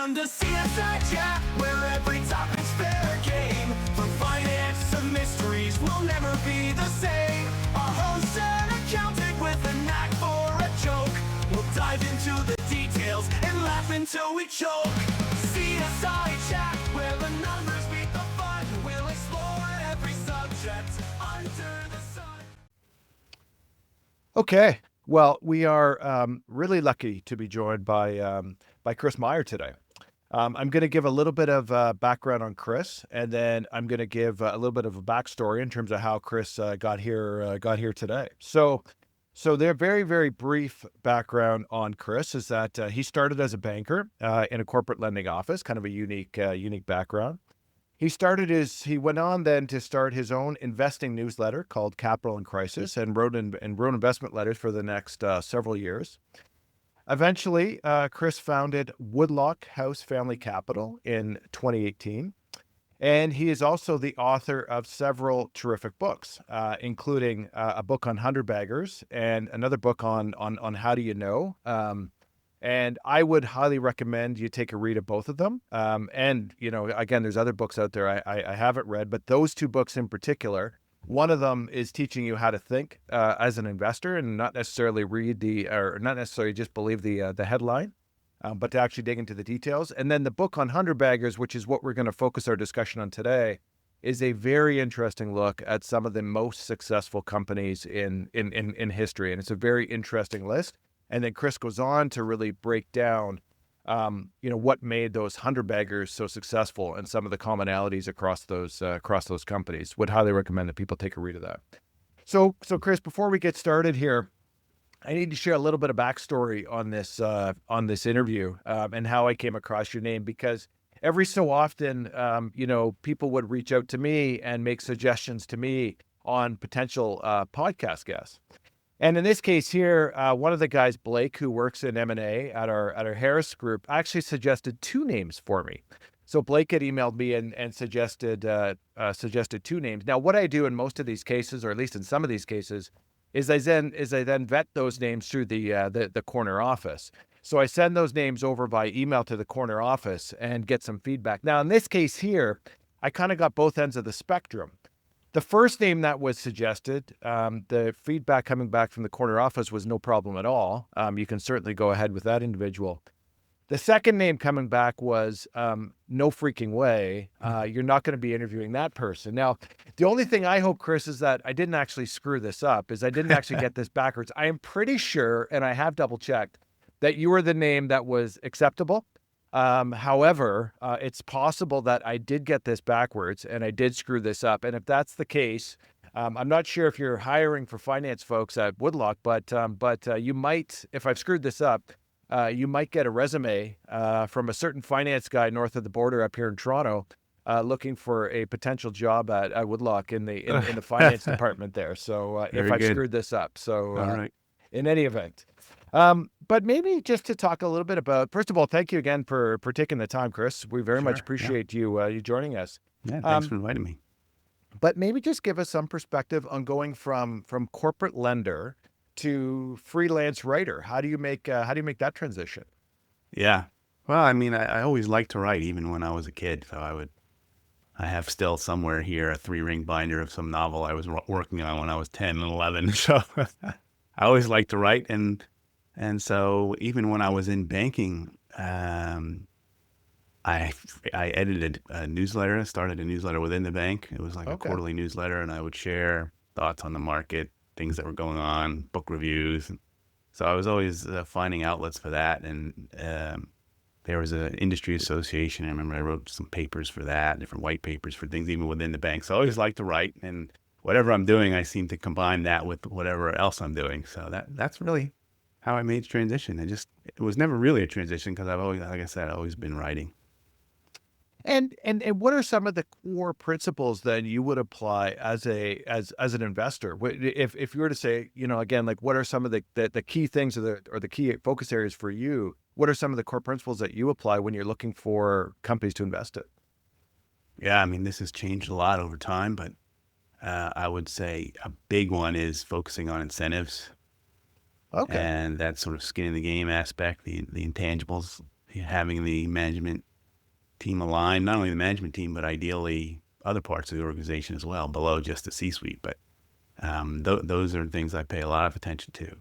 Welcome to CSI Chat, where every topic's fair game. From finance to mysteries, we'll never be the same. Our hosts an accountant with a knack for a joke. We'll dive into the details and laugh until we choke. CSI Chat, where the numbers beat the fun. We'll explore every subject under the sun. Okay, well, we are really lucky to be joined by Chris Meyer today. I'm going to give a little bit of background on Chris, and then I'm going to give a little bit of a backstory in terms of how Chris got here today. So their very brief background on Chris is that he started as a banker in a corporate lending office, kind of a unique background. He went on then to start his own investing newsletter called Capital in Crisis, and wrote investment letters for the next several years. Eventually, Chris founded Woodlock House Family Capital in 2018. And he is also the author of several terrific books, including a book on 100-baggers and another book on how do you know. And I would highly recommend you take a read of both of them. And, again, there's other books out there I haven't read, but those two books in particular, one of them is teaching you how to think as an investor and not necessarily not necessarily just believe the headline, but to actually dig into the details. And then the book on 100-baggers, which is what we're going to focus our discussion on today, is a very interesting look at some of the most successful companies in history. And it's a very interesting list. And then Chris goes on to really break down, what made those 100-baggers so successful and some of the commonalities across those companies. Would highly recommend that people take a read of that. So Chris, before we get started here, I need to share a little bit of backstory on this interview and how I came across your name, because every so often, people would reach out to me and make suggestions to me on potential podcast guests. And in this case here, one of the guys, Blake, who works in M&A at our Harris Group, actually suggested two names for me. So Blake had emailed me and suggested two names. Now, what I do in most of these cases, or at least in some of these cases, is I then vet those names through the corner office. So I send those names over by email to the corner office and get some feedback. Now, in this case here, I kind of got both ends of the spectrum. The first name that was suggested, the feedback coming back from the corner office was no problem at all. You can certainly go ahead with that individual. The second name coming back was no freaking way. You're not going to be interviewing that person. Now, the only thing I hope, Chris, is that I didn't actually screw this up, is I didn't actually get this backwards. I am pretty sure, and I have double checked, that you were the name that was acceptable. However, it's possible that I did get this backwards and I did screw this up. And if that's the case, I'm not sure if you're hiring for finance folks at Woodlock, but you might, if I've screwed this up, you might get a resume from a certain finance guy north of the border up here in Toronto, looking for a potential job at Woodlock in the finance department there. So if I've screwed this up, so All right. In any event. But maybe just to talk a little bit about, first of all, thank you again for taking the time, Chris. We very much appreciate you joining us. Yeah, thanks for inviting me. But maybe just give us some perspective on going from corporate lender to freelance writer. How do you make that transition? Yeah. Well, I mean, I always liked to write, even when I was a kid. So I have still somewhere here a 3-ring binder of some novel I was working on when I was 10 and 11. So I always liked to write. And so even when I was in banking, I edited a newsletter. I started a newsletter within the bank. It was like a quarterly newsletter, and I would share thoughts on the market, things that were going on, book reviews. So I was always finding outlets for that. And there was an industry association. I remember I wrote some papers for that, different white papers for things even within the bank. So I always liked to write, and whatever I'm doing, I seem to combine that with whatever else I'm doing. So that's really how I made the transition. It was never really a transition because I've always, like I said, always been writing. And what are some of the core principles that you would apply as an investor? If you were to say, again, like what are some of the key things or the key focus areas for you? What are some of the core principles that you apply when you're looking for companies to invest in? Yeah, I mean, this has changed a lot over time, but I would say a big one is focusing on incentives. Okay. And that sort of skin in the game aspect, the intangibles, having the management team aligned, not only the management team, but ideally other parts of the organization as well, below just the C-suite. But those are things I pay a lot of attention to.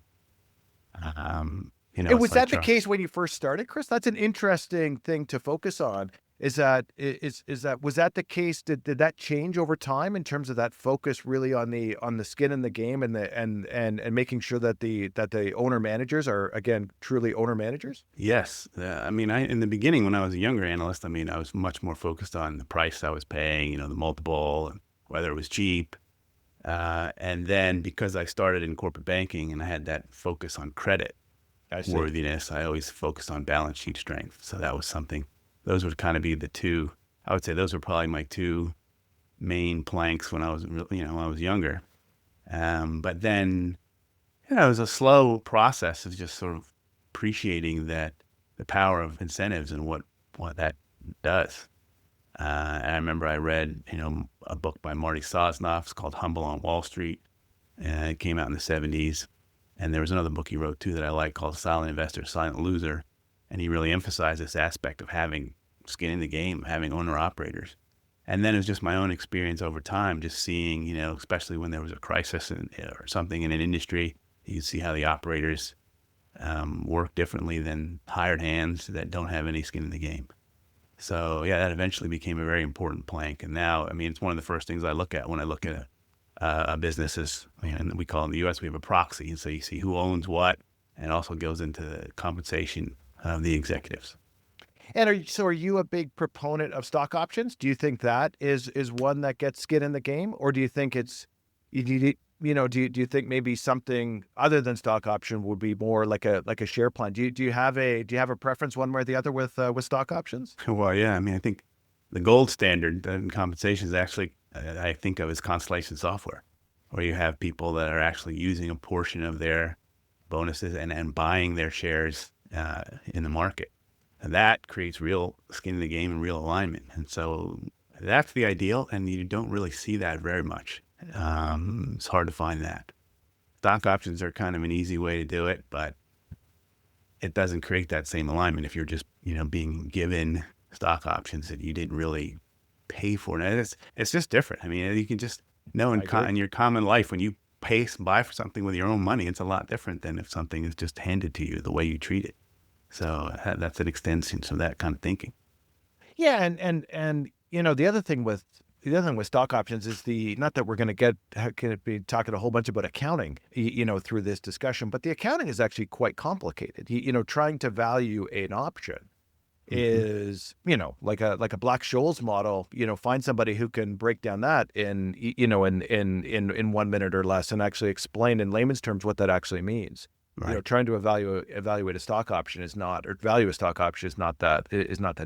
And was that the case when you first started, Chris? That's an interesting thing to focus on. Was that the case? Did that change over time in terms of that focus really on the skin in the game and making sure that the owner managers are, again, truly owner managers? Yes. I mean, in the beginning, when I was a younger analyst, I mean, I was much more focused on the price I was paying, the multiple, and whether it was cheap. And then because I started in corporate banking and I had that focus on credit worthiness, I always focused on balance sheet strength. So that was something. Those would kind of be the two. I would say those were probably my two main planks when I was, when I was younger. But then, it was a slow process of just sort of appreciating that the power of incentives and what that does. And I remember I read, a book by Marty Sosnoff. It's called Humble on Wall Street. And it came out in the 70s. And there was another book he wrote too that I like called Silent Investor, Silent Loser. And he really emphasized this aspect of having skin in the game, having owner operators. And then it was just my own experience over time, just seeing, especially when there was a crisis or something in an industry, you see how the operators work differently than hired hands that don't have any skin in the game. So yeah, that eventually became a very important plank. And now, I mean, it's one of the first things I look at when I look at a business. And we call it in the U.S., we have a proxy. And so you see who owns what, and it also goes into the compensation of the executives. And are you a big proponent of stock options? Do you think that is one that gets skin in the game, or do you think do you think maybe something other than stock option would be more like a share plan? Do you have a preference one way or the other with stock options? Well, yeah, I mean, I think the gold standard in compensation is actually, I think of as Constellation Software, where you have people that are actually using a portion of their bonuses and buying their shares in the market. And that creates real skin in the game and real alignment. And so that's the ideal, and you don't really see that very much. It's hard to find that. Stock options are kind of an easy way to do it, but it doesn't create that same alignment if you're just, being given stock options that you didn't really pay for. And it's just different. I mean, you can just know in your common life, when you buy for something with your own money, it's a lot different than if something is just handed to you, the way you treat it. So that's an extension of that kind of thinking. Yeah, and the other thing with stock options is not that we're going to be talking a whole bunch about accounting, through this discussion, but the accounting is actually quite complicated. Trying to value an option is, like a Black-Scholes model. Find somebody who can break down that in 1 minute or less and actually explain in layman's terms what that actually means. Right. Trying to evaluate a stock option value a stock option is not that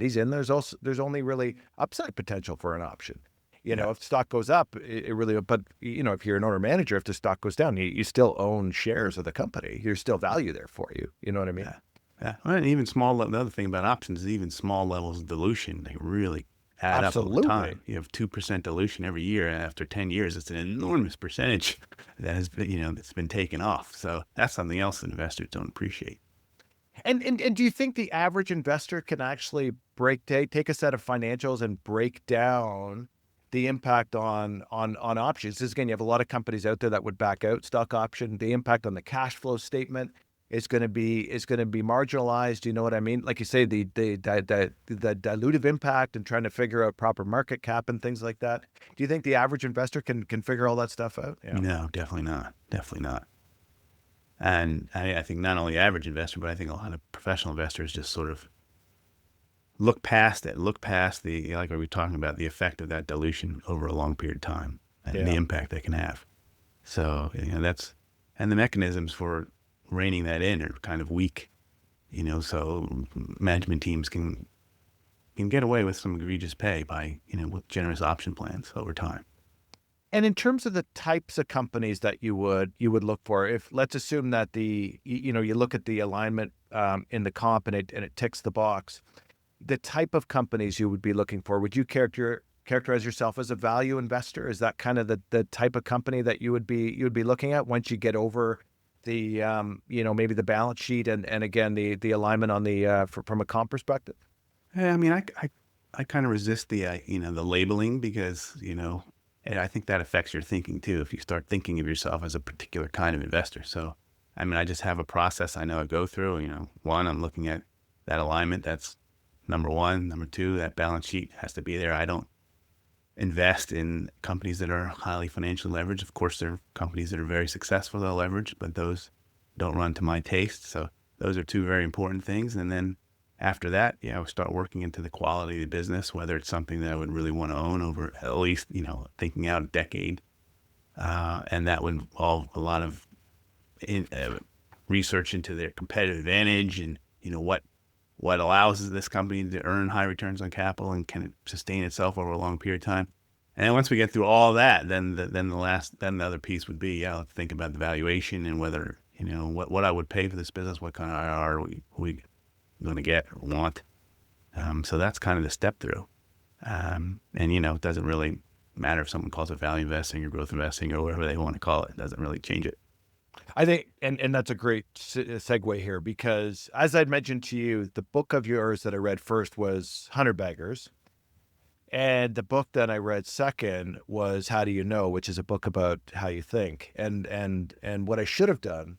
easy. And there's only really upside potential for an option. If stock goes up, it really, but if you're an owner manager, if the stock goes down, you still own shares of the company. There's still value there for you. You know what I mean? Yeah. Well, and even the other thing about options is even small levels of dilution, they really add up over time. You have 2% dilution every year, and after 10 years, it's an enormous percentage that has been, that's been taken off. So that's something else that investors don't appreciate. And do you think the average investor can actually take a set of financials and break down the impact on options? This, again, you have a lot of companies out there that would back out stock option. The impact on the cash flow statement is going to be marginalized. You know what I mean? Like you say, the dilutive impact and trying to figure out proper market cap and things like that. Do you think the average investor can figure all that stuff out? Yeah. No, definitely not. Definitely not. And I think not only average investor, but I think a lot of professional investors just sort of look past it, like we were talking about, the effect of that dilution over a long period of time and the impact they can have. So, and the mechanisms for reining that in are kind of weak, so management teams can get away with some egregious pay by, with generous option plans over time. And in terms of the types of companies that you would look for, if let's assume that you look at the alignment in the comp and it ticks the box, the type of companies you would be looking for, would you characterize yourself as a value investor? Is that kind of the type of company that you would be looking at once you get over maybe the balance sheet and again the alignment on the from a comp perspective? Yeah, I mean, I kind of resist the the labeling because and I think that affects your thinking too. If you start thinking of yourself as a particular kind of investor, so I mean, I just have a process I know I go through. One, I'm looking at that alignment. That's number one. Number two, that balance sheet has to be there. I don't invest in companies that are highly financially leveraged. Of course, there are companies that are very successful that leverage, but those don't run to my taste. So those are two very important things. And then after that, I would start working into the quality of the business, whether it's something that I would really want to own over at least, thinking out a decade. And that would involve a lot of research into their competitive advantage and, what allows this company to earn high returns on capital and can it sustain itself over a long period of time. And then once we get through all that, then the other piece would be, let's think about the valuation and whether, what I would pay for this business, what kind of IRR are we going to get or want. So that's kind of the step through. And, it doesn't really matter if someone calls it value investing or growth investing or whatever they want to call it. It doesn't really change it. I think, and that's a great segue here, because as I'd mentioned to you, the book of yours that I read first was 100 Baggers. And the book that I read second was How Do You Know, which is a book about how you think. And what I should have done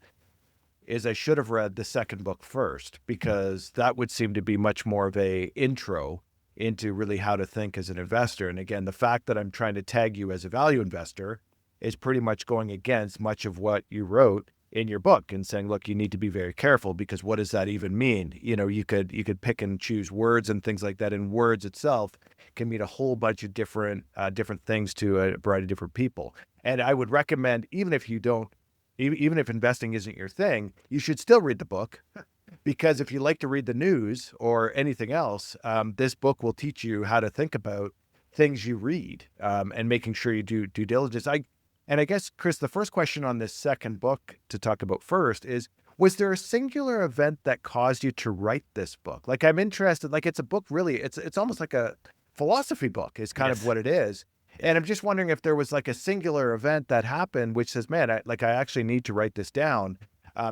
is I should have read the second book first, because that would seem to be much more of a intro into really how to think as an investor. And again, the fact that I'm trying to tag you as a value investor is pretty much going against much of what you wrote in your book and saying, look, you need to be very careful, because what does that even mean? You could pick and choose words and things like that, and words itself can mean a whole bunch of different things to a variety of different people. And I would recommend, even if investing isn't your thing, you should still read the book, because if you like to read the news or anything else, this book will teach you how to think about things you read, and making sure you do due diligence. And I guess, Chris, the first question on this second book to talk about first is, was there a singular event that caused you to write this book? Like, I'm interested, like it's a book really, it's almost like a philosophy book is kind of what it is. And I'm just wondering if there was like a singular event that happened, which says, man, I actually need to write this down,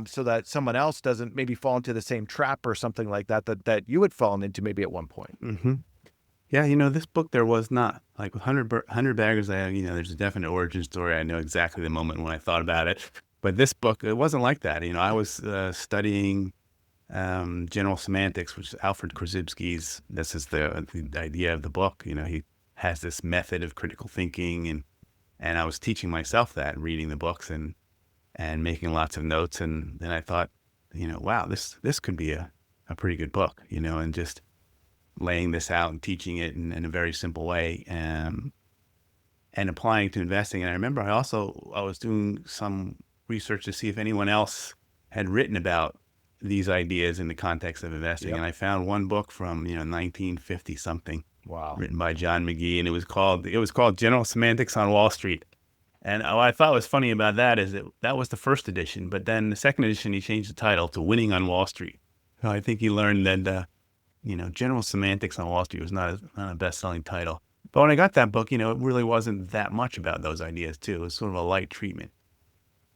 so that someone else doesn't maybe fall into the same trap or something like that you had fallen into maybe at one point. Mm-hmm. Yeah, this book, there was not. Like with 100 Baggers, there's a definite origin story. I know exactly the moment when I thought about it. But this book, it wasn't like that. I was studying general semantics, which is Alfred Korzybski's. This is the idea of the book. He has this method of critical thinking, and I was teaching myself that, reading the books and making lots of notes. And then I thought, wow, this could be a pretty good book, and just laying this out and teaching it in a very simple way, and applying to investing. And I remember I was doing some research to see if anyone else had written about these ideas in the context of investing. Yep. And I found one book from 1950 something. Wow. Written by John McGee, and it was called General Semantics on Wall Street. And what I thought was funny about that is that was the first edition, but then the second edition he changed the title to Winning on Wall Street. So I think he learned that General Semantics on Wall Street was not a best-selling title. But when I got that book, it really wasn't that much about those ideas too. It was sort of a light treatment.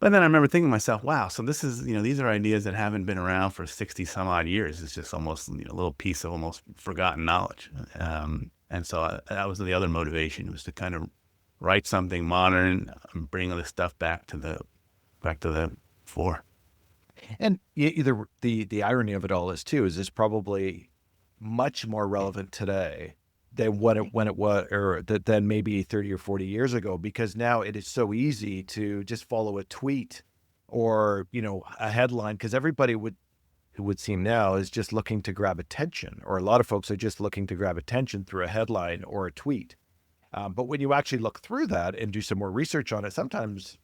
But then I remember thinking to myself, wow, so this is, these are ideas that haven't been around for 60 some odd years. It's just almost a little piece of almost forgotten knowledge. And so that was the other motivation, was to kind of write something modern, bring all this stuff back to the fore. And either the irony of it all is this probably much more relevant today than when it was, or than maybe 30 or 40 years ago, because now it is so easy to just follow a tweet or, a headline, because everybody who would seem now is just looking to grab attention, or a lot of folks are just looking to grab attention through a headline or a tweet. But when you actually look through that and do some more research on it, sometimes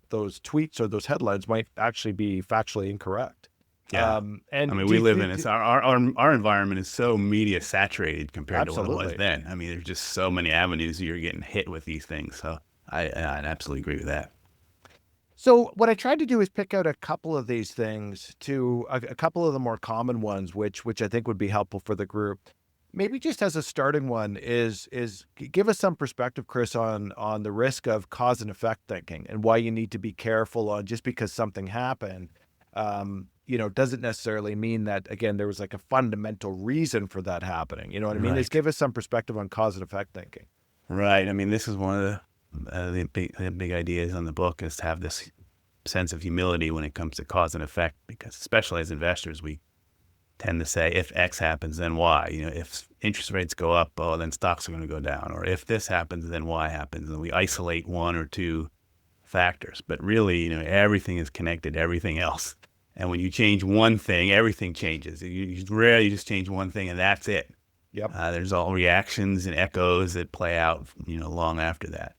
those tweets or those headlines might actually be factually incorrect. Yeah. And we live in it. Our environment is so media saturated compared to what it was then. There's just so many avenues you're getting hit with these things. So I'd absolutely agree with that. So what I tried to do is pick out a couple of these things, to a couple of the more common ones, which I think would be helpful for the group. Maybe just as a starting one give us some perspective, Chris, on the risk of cause and effect thinking and why you need to be careful on just because something happened, doesn't necessarily mean that, again, there was like a fundamental reason for that happening. You know what I mean? Just Right. give us some perspective on cause and effect thinking. Right. I mean, this is one of the big ideas on the book, is to have this sense of humility when it comes to cause and effect, because especially as investors, we tend to say, if X happens, then Y. If interest rates go up, oh, then stocks are going to go down. Or if this happens, then Y happens. And we isolate one or two factors. But really, everything is connected to everything else. And when you change one thing, everything changes. You rarely just change one thing and that's it. Yep. There's all reactions and echoes that play out, long after that.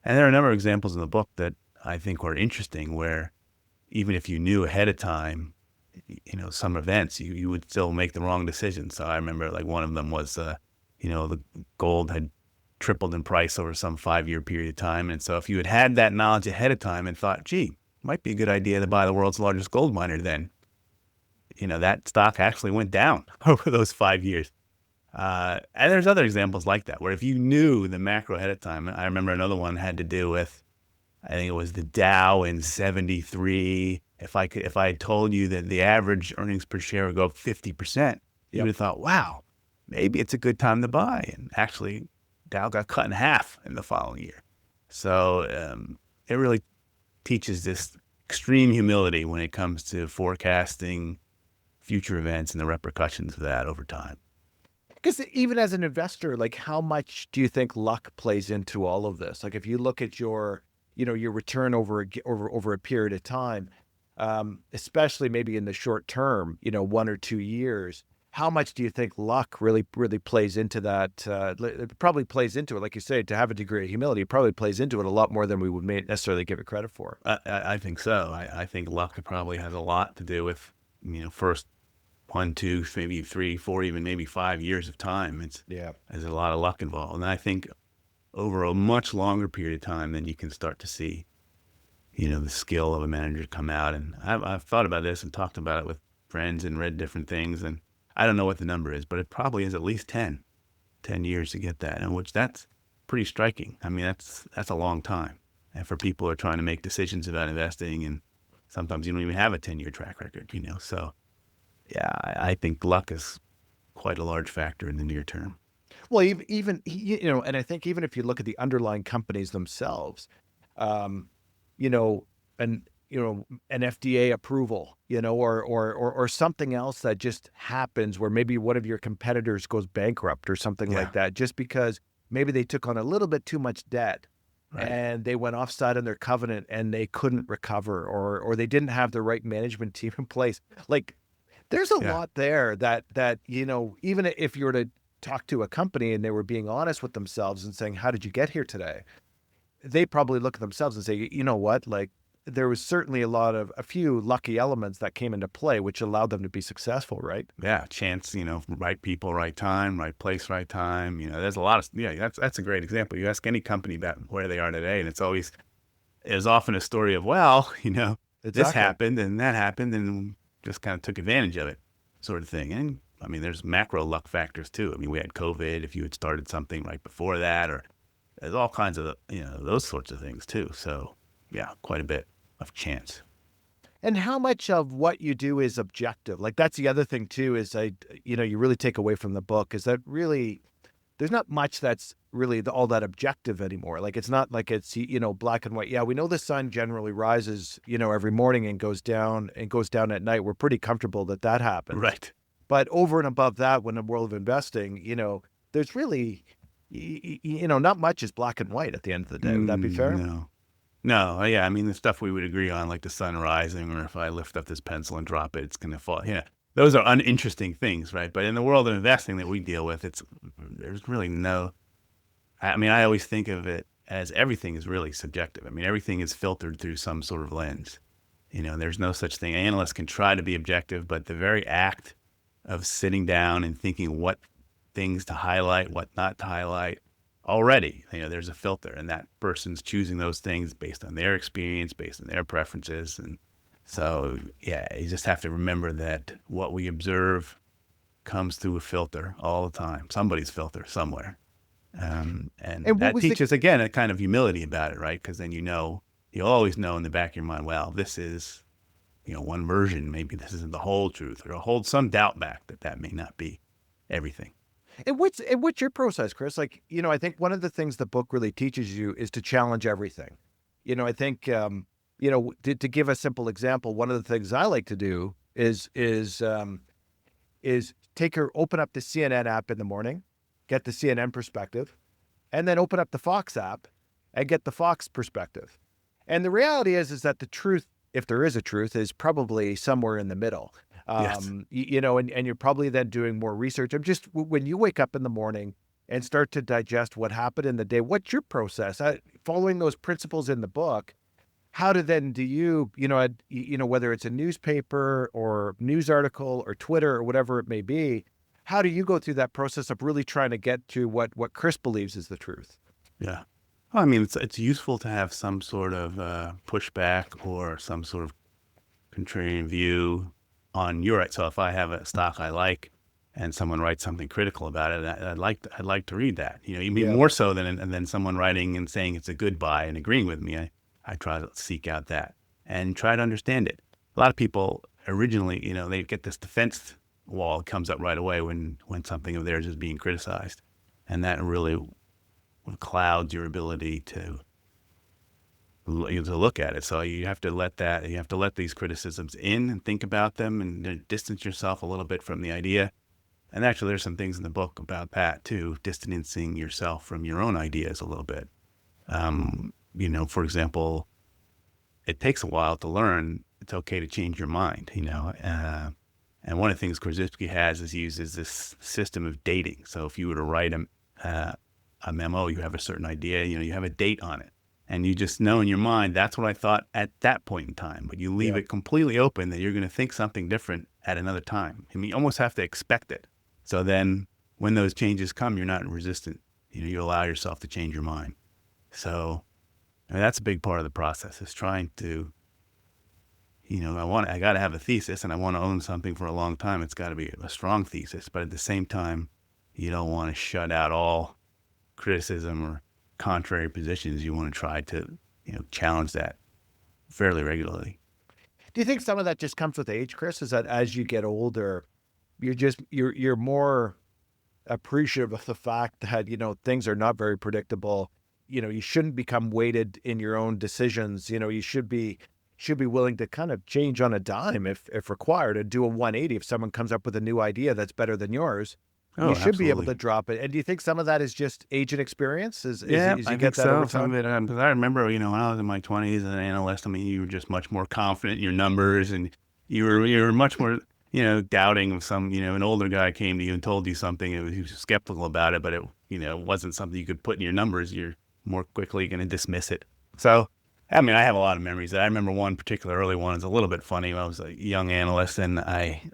And there are a number of examples in the book that I think were interesting, where even if you knew ahead of time, some events, you would still make the wrong decision. So I remember, like, one of them was, the gold had tripled in price over some 5-year period of time. And so if you had that knowledge ahead of time and thought, gee, might be a good idea to buy the world's largest gold miner, then, that stock actually went down over those 5 years. And there's other examples like that, where if you knew the macro ahead of time. I remember another one had to do with, I think it was the Dow in 73. If I had told you that the average earnings per share would go up 50%, you would have thought, wow, maybe it's a good time to buy. And actually, Dow got cut in half in the following year. So it really teaches this extreme humility when it comes to forecasting future events and the repercussions of that over time. Because even as an investor, like, how much do you think luck plays into all of this? Like, if you look at your return over a period of time, especially maybe in the short term, 1 or 2 years, how much do you think luck really plays into that? It probably plays into it, like you say, to have a degree of humility. It probably plays into it a lot more than we would necessarily give it credit for. I think so. I think luck probably has a lot to do with, first 1, 2, maybe 3, 4, even maybe 5 years of time. There's a lot of luck involved. And I think over a much longer period of time, then you can start to see, the skill of a manager come out. And I've thought about this and talked about it with friends and read different things. And I don't know what the number is, but it probably is at least 10 years to get that, and which that's pretty striking. I mean, that's a long time. And for people who are trying to make decisions about investing, and sometimes you don't even have a 10-year track record, So, yeah, I think luck is quite a large factor in the near term. Well, even and I think even if you look at the underlying companies themselves, an FDA approval, or something else that just happens where maybe one of your competitors goes bankrupt or something like that, just because maybe they took on a little bit too much debt. Right. And they went offside on their covenant and they couldn't recover, or they didn't have the right management team in place. Like, there's a lot there that even if you were to talk to a company and they were being honest with themselves and saying, how did you get here today? They probably look at themselves and say, you know what, like, there was certainly a few lucky elements that came into play, which allowed them to be successful, right? Yeah, chance, right people, right time, right place, right time. There's a lot of, that's a great example. You ask any company about where they are today, and it's often a story of, well, this happened and that happened and just kind of took advantage of it, sort of thing. And I mean, there's macro luck factors too. I mean, we had COVID. If you had started something right before that, or there's all kinds of, those sorts of things too. So yeah, quite a bit of chance. And how much of what you do is objective? Like, that's the other thing too, is you really take away from the book is that really there's not much that's really all that objective anymore. Like, it's not like it's, black and white. Yeah, we know the sun generally rises, every morning and goes down at night. We're pretty comfortable that happens. Right. But over and above that, when the world of investing, there's really, not much is black and white at the end of the day. Would that be fair? No. Yeah. I mean, the stuff we would agree on, like the sun rising, or if I lift up this pencil and drop it, it's going to fall. Yeah. Those are uninteresting things, right? But in the world of investing that we deal with, there's really no, I mean, I always think of it as everything is really subjective. I mean, everything is filtered through some sort of lens. There's no such thing. Analysts can try to be objective, but the very act of sitting down and thinking what things to highlight, what not to highlight, already, there's a filter, and that person's choosing those things based on their experience, based on their preferences. And so, yeah, you just have to remember that what we observe comes through a filter all the time, somebody's filter somewhere. And And what that was teaches, again, a kind of humility about it, right? Because then you'll always know in the back of your mind, well, this is, one version. Maybe this isn't the whole truth, or hold some doubt back that may not be everything. what's your process, Chris? Like, I think one of the things the book really teaches you is to challenge everything. I think, to give a simple example, one of the things I like to do is open up the CNN app in the morning, get the CNN perspective, and then open up the Fox app and get the Fox perspective. And the reality is that the truth, if there is a truth, is probably somewhere in the middle. Yes. And you're probably then doing more research. I'm just, when you wake up in the morning and start to digest what happened in the day, what's your process? Following those principles in the book, how do you, whether it's a newspaper or news article or Twitter or whatever it may be, how do you go through that process of really trying to get to what Chris believes is the truth? Yeah. Well, I mean, it's useful to have some sort of pushback or some sort of contrarian view on your right. So if I have a stock I like and someone writes something critical about it, I'd like to read that. Even more so than someone writing and saying it's a good buy and agreeing with me. I try to seek out that and try to understand it. A lot of people originally, they get this defense wall that comes up right away when something of theirs is being criticized, and that really clouds your ability to look at it. So you have to let these criticisms in and think about them and distance yourself a little bit from the idea. And actually, there's some things in the book about that too, distancing yourself from your own ideas a little bit. For example, it takes a while to learn it's okay to change your mind, and one of the things Korzybski uses this system of dating. So if you were to write a memo, you have a certain idea, you have a date on it, and you just know in your mind, that's what I thought at that point in time, but you leave it completely open that you're going to think something different at another time. I mean, you almost have to expect it. So then when those changes come, you're not resistant. You allow yourself to change your mind. So that's a big part of the process, is trying to, I got to have a thesis and I want to own something for a long time. It's got to be a strong thesis, but at the same time, you don't want to shut out all criticism or contrary positions. You want to try to, challenge that fairly regularly. Do you think some of that just comes with age, Chris? Is that as you get older, you're more appreciative of the fact that, things are not very predictable. You shouldn't become weighted in your own decisions. You should be willing to kind of change on a dime if required, and do a 180 if someone comes up with a new idea that's better than yours. You should be able to drop it. And do you think some of that is just age and experience? As I you think get that so. over Some time? of it, because I remember, when I was in my 20s as an analyst, you were just much more confident in your numbers, and you were much more, doubting of some, an older guy came to you and told you something, and he was skeptical about it, but it, wasn't something you could put in your numbers. You're more quickly going to dismiss it. So, I have a lot of memories. I remember one particular early one. It's a little bit funny. I was a young analyst, and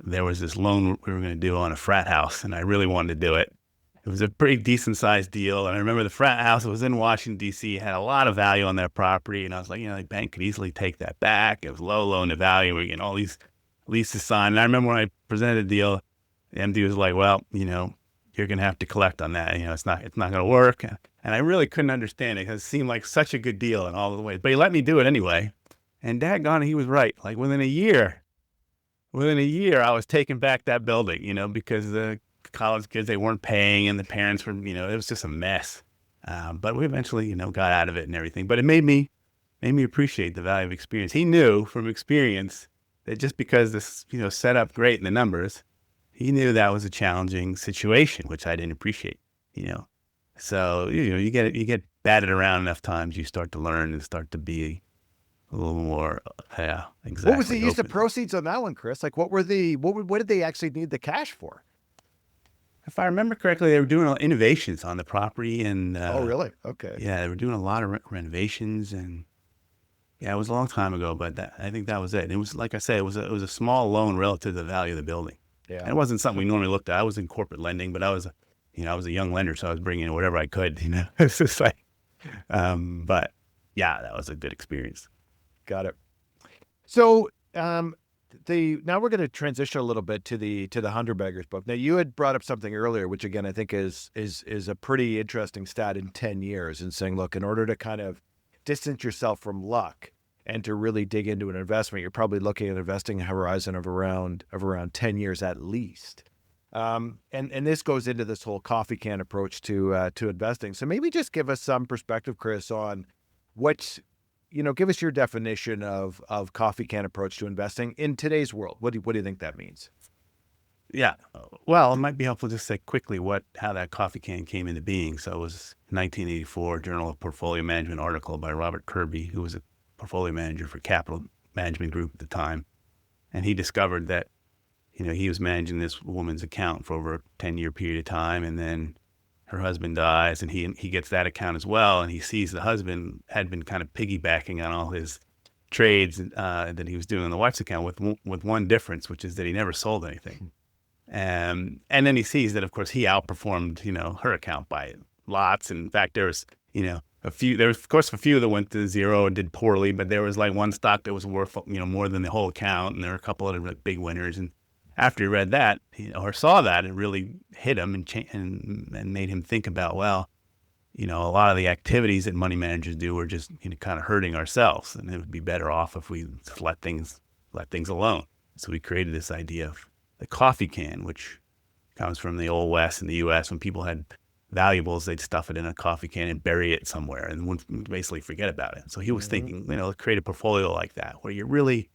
there was this loan we were going to do on a frat house, and I really wanted to do it. It was a pretty decent sized deal. And I remember the frat house, it was in Washington, D.C., had a lot of value on that property. And I was like, the bank could easily take that back. It was low loan to value. We're getting all these leases signed. And I remember when I presented the deal, the MD was like, well, you're going to have to collect on that. It's not going to work. And I really couldn't understand it because it seemed like such a good deal in all of the ways. But he let me do it anyway. And daggone, he was right. Like within a year, I was taking back that building, because the college kids, they weren't paying, and the parents were, it was just a mess. But we eventually, got out of it and everything. But it made me appreciate the value of experience. He knew from experience that just because this, set up great in the numbers, he knew that was a challenging situation, which I didn't appreciate, So, you get batted around enough times, you start to learn and start to be a little more, exactly. What was the use of proceeds on that one, Chris? Like, what did they actually need the cash for? If I remember correctly, they were doing innovations on the property, and oh, really? Okay. Yeah, they were doing a lot of renovations, and it was a long time ago, but I think that was it. It was, like I said, it was a small loan relative to the value of the building. Yeah. And it wasn't something we normally looked at. I was in corporate lending, but I was a young lender, so I was bringing in whatever I could. It's just like, but yeah, that was a good experience. Got it. So, now we're going to transition a little bit to the Hundred Baggers book. Now, you had brought up something earlier, which again I think is a pretty interesting stat in 10 years, and saying, look, in order to kind of distance yourself from luck and to really dig into an investment, you're probably looking at an investing horizon of around 10 years at least. And this goes into this whole coffee can approach to investing. So maybe just give us some perspective, Chris, on give us your definition of coffee can approach to investing in today's world. What do you think that means? Yeah. Well, it might be helpful just to say quickly how that coffee can came into being. So it was 1984 Journal of Portfolio Management article by Robert Kirby, who was a portfolio manager for Capital Management Group at the time. And he discovered that, he was managing this woman's account for over a 10-year period of time. And then her husband dies, and he gets that account as well. And he sees the husband had been kind of piggybacking on all his trades that he was doing on the wife's account with one difference, which is that he never sold anything. And then he sees that, of course, he outperformed, her account by lots. And in fact, there was, a few that went to zero and did poorly, but there was like one stock that was worth, more than the whole account. And there were a couple other like big winners. And after he read that, or saw that, it really hit him and made him think about, well, a lot of the activities that money managers do are just kind of hurting ourselves, and it would be better off if we let things alone. So we created this idea of the coffee can, which comes from the old West in the U.S. When people had valuables, they'd stuff it in a coffee can and bury it somewhere and wouldn't basically forget about it. So he was thinking, create a portfolio like that where you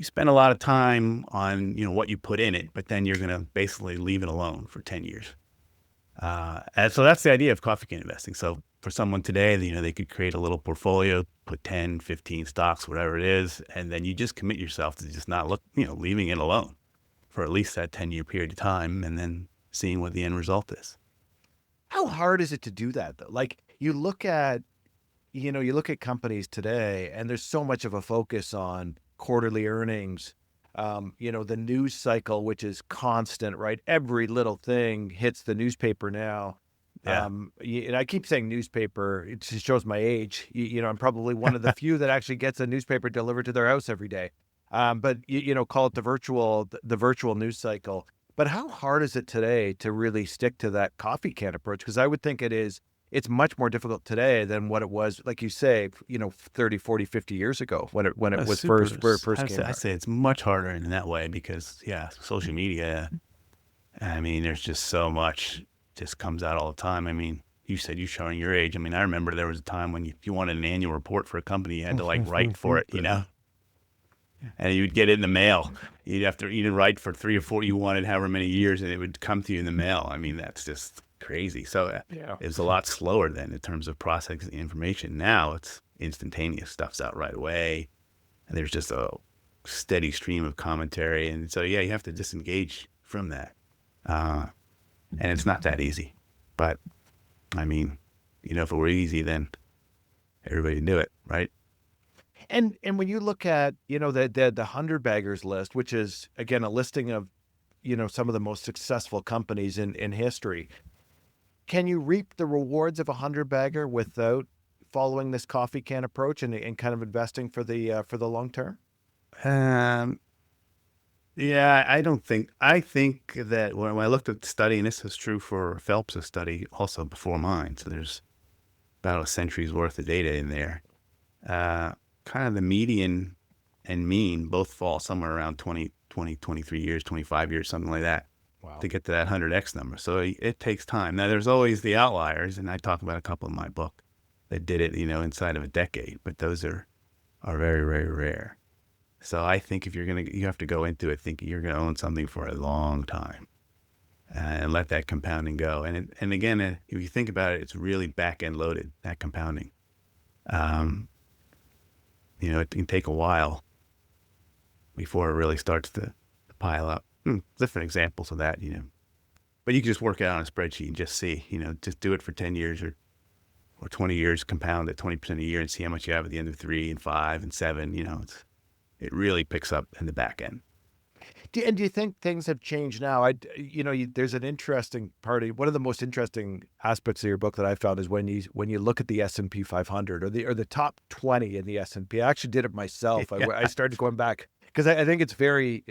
spend a lot of time on, what you put in it, but then you're going to basically leave it alone for 10 years. And so that's the idea of coffee can investing. So for someone today, they could create a little portfolio, put 10, 15 stocks, whatever it is, and then you just commit yourself to just not leaving it alone for at least that 10-year period of time, and then seeing what the end result is. How hard is it to do that, though? Like, you look at companies today, and there's so much of a focus on quarterly earnings, the news cycle, which is constant, right? Every little thing hits the newspaper now. Yeah. And I keep saying newspaper, it just shows my age. I'm probably one of the few that actually gets a newspaper delivered to their house every day. But call it the virtual news cycle. But how hard is it today to really stick to that coffee can approach? Because I would think it's much more difficult today than what it was, like you say, 30, 40, 50 years ago when it was first came out. I'd say it's much harder in that way because, social media, there's just so much just comes out all the time. You said you're showing your age. I remember there was a time when if you wanted an annual report for a company, you had to write for it, and you would get it in the mail. You'd write for 3 or 4, you wanted however many years, and it would come to you in the mail. That's just crazy. So it was a lot slower then in terms of processing the information. Now it's instantaneous. Stuff's out right away, and there's just a steady stream of commentary. And so you have to disengage from that, and it's not that easy. But if it were easy, then everybody would do it, right? And when you look at the 100 baggers list, which is again a listing of some of the most successful companies in history. Can you reap the rewards of a 100-bagger without following this coffee can approach and kind of investing for the long term? Yeah, I don't think. I think that when I looked at the study, and this was true for Phelps' study also before mine, so there's about a century's worth of data in there. Kind of the median and mean both fall somewhere around 20, 23 years, 25 years, something like that. Wow. To get to that 100x number. So it takes time. Now, there's always the outliers, and I talk about a couple in my book that did it, inside of a decade, but those are very, very rare. So I think if you have to go into it thinking you're going to own something for a long time and let that compounding go. And again, if you think about it, it's really back-end loaded, that compounding. It can take a while before it really starts to pile up. Different examples of that, but you can just work it out on a spreadsheet and just see, just do it for 10 years or 20 years, compound at 20% a year and see how much you have at the end of 3 and 5 and 7, it really picks up in the back end. Do you think things have changed now? There's an interesting part. One of the most interesting aspects of your book that I found is when you look at the S&P 500 or the top 20 in the S&P. I actually did it myself. Yeah. I started going back because I think it's very,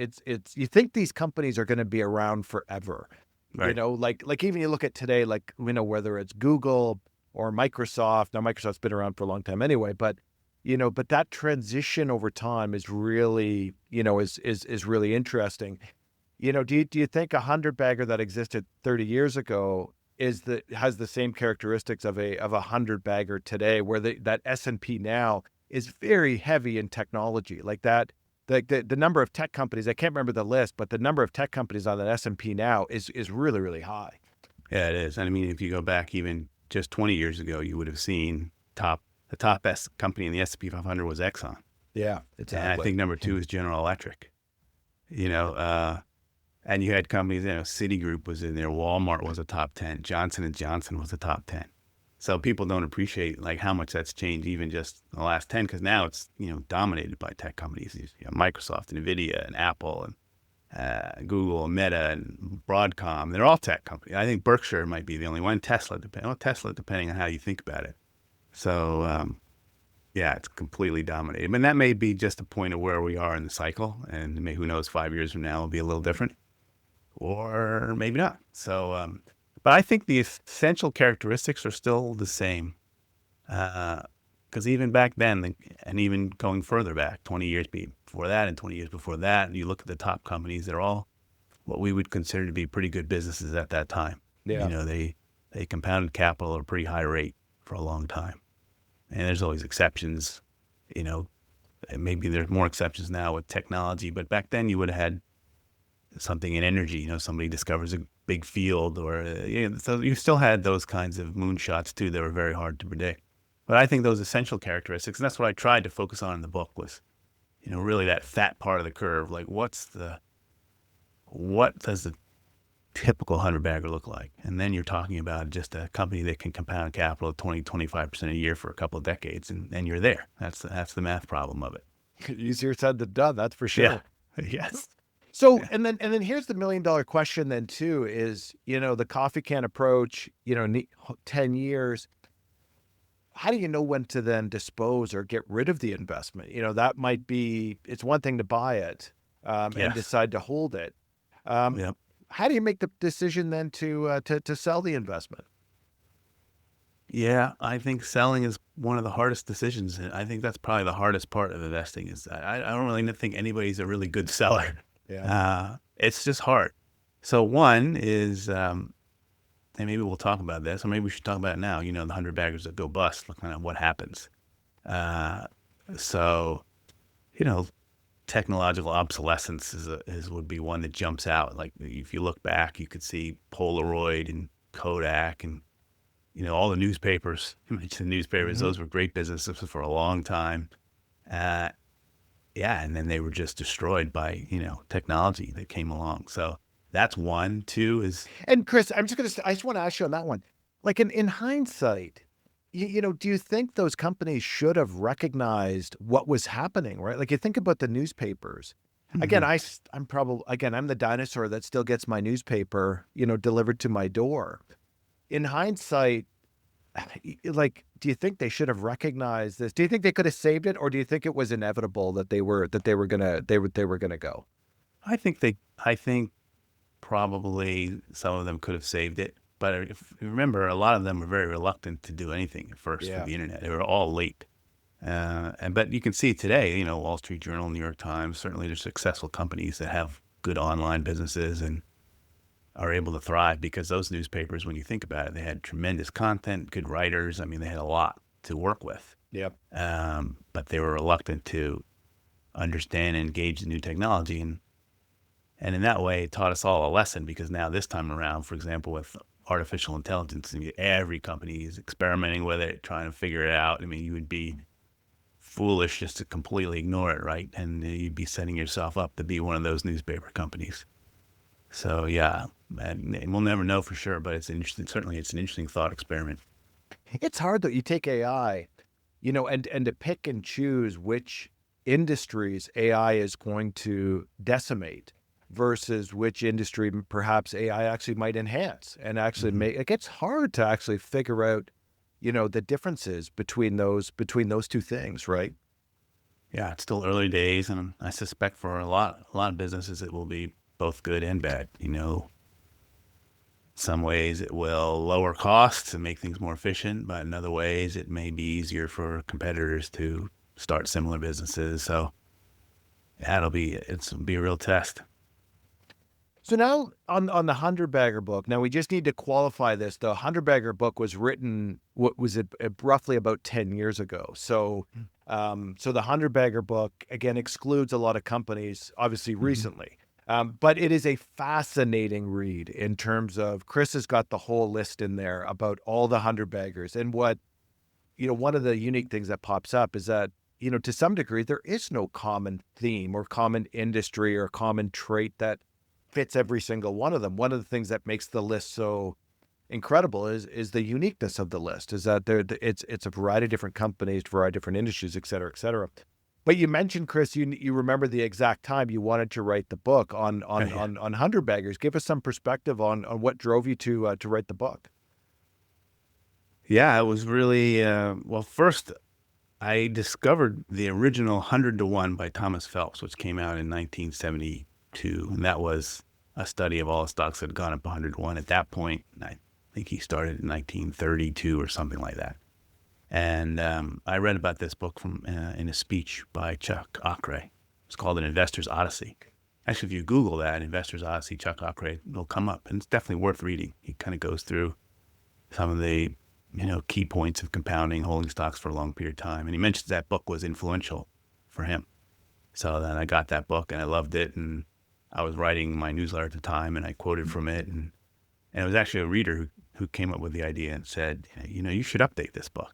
you think these companies are going to be around forever, Right. like even you look at today, like, whether it's Google or Microsoft. Now, Microsoft's been around for a long time anyway, but, but that transition over time is really, is really interesting. Do you think a 100 bagger that existed 30 years ago has the same characteristics of a 100 bagger today, where that S&P now is very heavy in technology, like that? Like the number of tech companies, I can't remember the list, but the number of tech companies on that S&P now is really, really high. Yeah, it is. And I mean, if you go back even just 20 years ago, you would have seen the top best company in the S&P 500 was Exxon. Yeah, And I think number 2 is General Electric. And you had companies, Citigroup was in there, Walmart was a top 10, Johnson & Johnson was a top 10. So people don't appreciate like how much that's changed even just in the last 10, because now it's, dominated by tech companies. Microsoft and NVIDIA and Apple and Google and Meta and Broadcom. They're all tech companies. I think Berkshire might be the only one. Tesla, depending on how you think about it. So, yeah, it's completely dominated. But that may be just a point of where we are in the cycle. And who knows, 5 years from now will be a little different. Or maybe not. So, but I think the essential characteristics are still the same. Because even back then, and even going further back, 20 years before that and 20 years before that, and you look at the top companies, they're all what we would consider to be pretty good businesses at that time. Yeah. They compounded capital at a pretty high rate for a long time. And there's always exceptions, and maybe there's more exceptions now with technology, but back then you would have had something in energy, somebody discovers a big field, or, so you still had those kinds of moonshots too that were very hard to predict. But I think those essential characteristics, and that's what I tried to focus on in the book, was, really that fat part of the curve. Like what does the typical 100-bagger look like? And then you're talking about just a company that can compound capital at 20-25% a year for a couple of decades, and you're there. That's the math problem of it. Easier said than done, that's for sure. Yeah. Yes. So, and then here's the $1 million question then too, is, the coffee can approach, 10 years. How do you know when to then dispose or get rid of the investment? That might be, it's one thing to buy it and decide to hold it. Yep. How do you make the decision then to sell the investment? Yeah, I think selling is one of the hardest decisions. And I think that's probably the hardest part of investing. Is I don't really think anybody's a really good seller. Yeah. It's just hard. So one is, and maybe we'll talk about this, or maybe we should talk about it now. The 100-baggers that go bust, kind of what happens. So, technological obsolescence would be one that jumps out. Like if you look back, you could see Polaroid and Kodak and all the newspapers. You mentioned the newspapers; those were great businesses for a long time. And then they were just destroyed by technology that came along. So that's one. Two is, and Chris, I just want to ask you on that one. Like in hindsight, do you think those companies should have recognized what was happening, right? Like you think about the newspapers. Again, I'm the dinosaur that still gets my newspaper, delivered to my door. In hindsight, like, do you think they should have recognized this? Do you think they could have saved it, or do you think it was inevitable that they were gonna go? I think probably some of them could have saved it. But if you remember, a lot of them were very reluctant to do anything at first with the internet. They were all late. But you can see today, Wall Street Journal, New York Times, certainly there's successful companies that have good online businesses and are able to thrive because those newspapers, when you think about it, they had tremendous content, good writers. I mean, they had a lot to work with. Yep. But they were reluctant to understand and engage the new technology. And in that way, it taught us all a lesson, because now this time around, for example, with artificial intelligence, every company is experimenting with it, trying to figure it out. I mean, you would be foolish just to completely ignore it, right? And you'd be setting yourself up to be one of those newspaper companies. So yeah, and we'll never know for sure, but it's certainly it's an interesting thought experiment. It's hard though. You take AI, and to pick and choose which industries AI is going to decimate versus which industry perhaps AI actually might enhance and actually make. Like, it's hard to actually figure out, the differences between those two things, right? Yeah, it's still early days, and I suspect for a lot of businesses it will be both good and bad. Some ways it will lower costs and make things more efficient, but in other ways it may be easier for competitors to start similar businesses. So yeah, it'll be a real test. So now on the Hundred Bagger book, now we just need to qualify this. The Hundred Bagger book was written, what was it, roughly about 10 years ago. So, so the Hundred Bagger book again excludes a lot of companies, obviously Hmm. recently. But it is a fascinating read in terms of Chris has got the whole list in there about all the Hundred Baggers. And what, one of the unique things that pops up is that, to some degree, there is no common theme or common industry or common trait that fits every single one of them. One of the things that makes the list so incredible is the uniqueness of the list, is that it's a variety of different companies, a variety of different industries, et cetera, et cetera. But you mentioned, Chris, you remember the exact time you wanted to write the book on Oh, on yeah. on on Hundred Baggers. Give us some perspective on what drove you to write the book. Yeah, it was really, well, first I discovered the original 100 to 1 by Thomas Phelps, which came out in 1972. And that was a study of all the stocks that had gone up 100 to 1 at that point. And I think he started in 1932 or something like that. And I read about this book in a speech by Chuck Akre. It's called An Investor's Odyssey. Actually, if you Google that, Investor's Odyssey, Chuck Akre, it'll come up. And it's definitely worth reading. He kind of goes through some of the key points of compounding, holding stocks for a long period of time. And he mentions that book was influential for him. So then I got that book and I loved it. And I was writing my newsletter at the time and I quoted from it. And it was actually a reader who came up with the idea and said, you should update this book.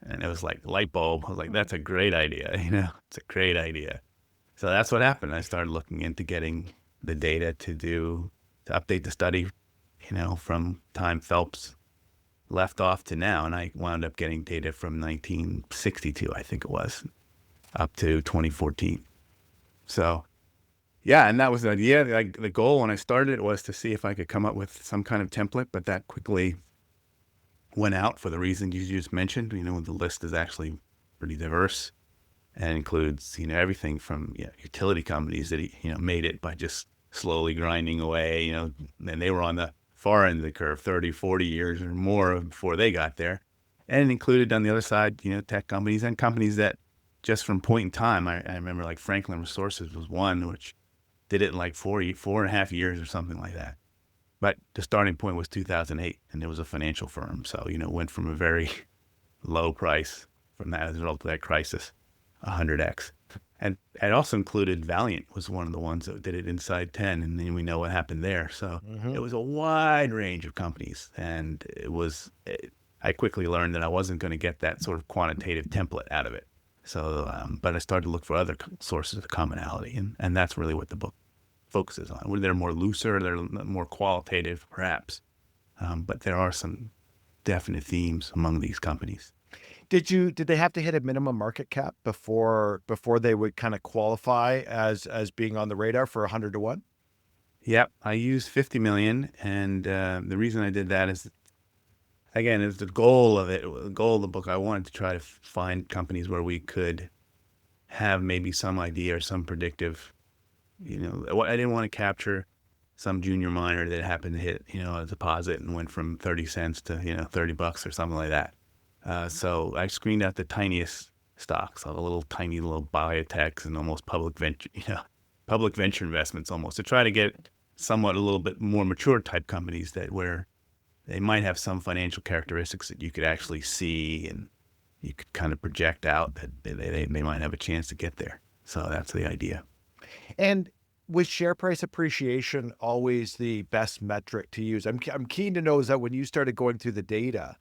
And it was like light bulb. I was like, that's a great idea. It's a great idea. So that's what happened. I started looking into getting the data to update the study, from time Phelps left off to now. And I wound up getting data from 1962, I think it was, up to 2014. So yeah, and that was the idea. Like the goal when I started it was to see if I could come up with some kind of template, but that quickly went out for the reason you just mentioned. The list is actually pretty diverse and includes, everything from utility companies that, made it by just slowly grinding away, and they were on the far end of the curve, 30, 40 years or more before they got there. And it included on the other side, tech companies and companies that just from point in time, I remember like Franklin Resources was one, which did it in like 4.5 years or something like that. But the starting point was 2008, and it was a financial firm. So, went from a very low price from that as a result of that crisis, 100x. And it also included Valiant was one of the ones that did it inside 10, and then we know what happened there. So it was a wide range of companies, and I quickly learned that I wasn't going to get that sort of quantitative template out of it. So, but I started to look for other sources of commonality, and that's really what the book focuses on. They're more looser, they're more qualitative, perhaps, but there are some definite themes among these companies. Did they have to hit a minimum market cap before they would kind of qualify as being on the radar for 100 to 1? Yep, I used 50 million, and the reason I did that is, again, is the goal of it. The goal of the book. I wanted to try to find companies where we could have maybe some idea or some predictive. I didn't want to capture some junior miner that happened to hit, a deposit and went from 30 cents to, $30 or something like that. So I screened out the tiniest stocks, all the little tiny little biotechs and almost public venture investments almost, to try to get somewhat a little bit more mature type companies where they might have some financial characteristics that you could actually see and you could kind of project out that they might have a chance to get there. So that's the idea. And was share price appreciation always the best metric to use? I'm keen to know, is that when you started going through the data,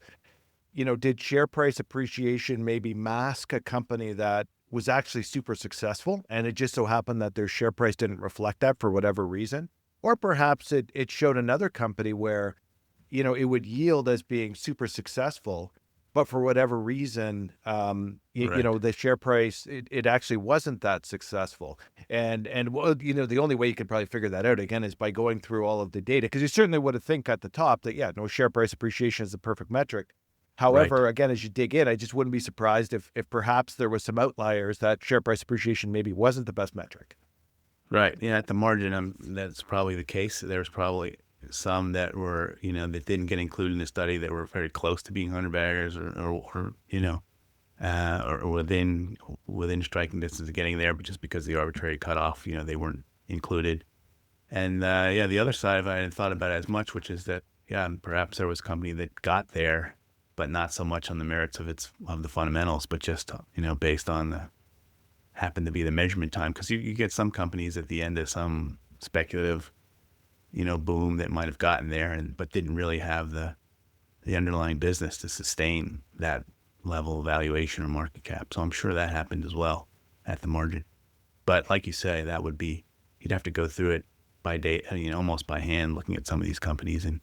did share price appreciation maybe mask a company that was actually super successful and it just so happened that their share price didn't reflect that for whatever reason? Or perhaps it showed another company where, it would yield as being super successful, but for whatever reason, Right. the share price, it actually wasn't that successful. And well, the only way you could probably figure that out again is by going through all of the data, because you certainly would have think at the top that, yeah, no, share price appreciation is the perfect metric. However, again, as you dig in, I just wouldn't be surprised if perhaps there was some outliers that share price appreciation maybe wasn't the best metric. Right. Yeah, at the margin, that's probably the case. There's probably some that were, that didn't get included in the study that were very close to being 100 baggers or or within striking distance of getting there, but just because of the arbitrary cutoff, they weren't included. And the other side of it, I hadn't thought about it as much, which is that, perhaps there was a company that got there, but not so much on the merits of the fundamentals, but just, based on happened to be the measurement time. Because you get some companies at the end of some speculative, boom that might have gotten there, but didn't really have the underlying business to sustain that level of valuation or market cap. So I'm sure that happened as well at the margin. But like you say, that would be, you'd have to go through it by day, almost by hand, looking at some of these companies and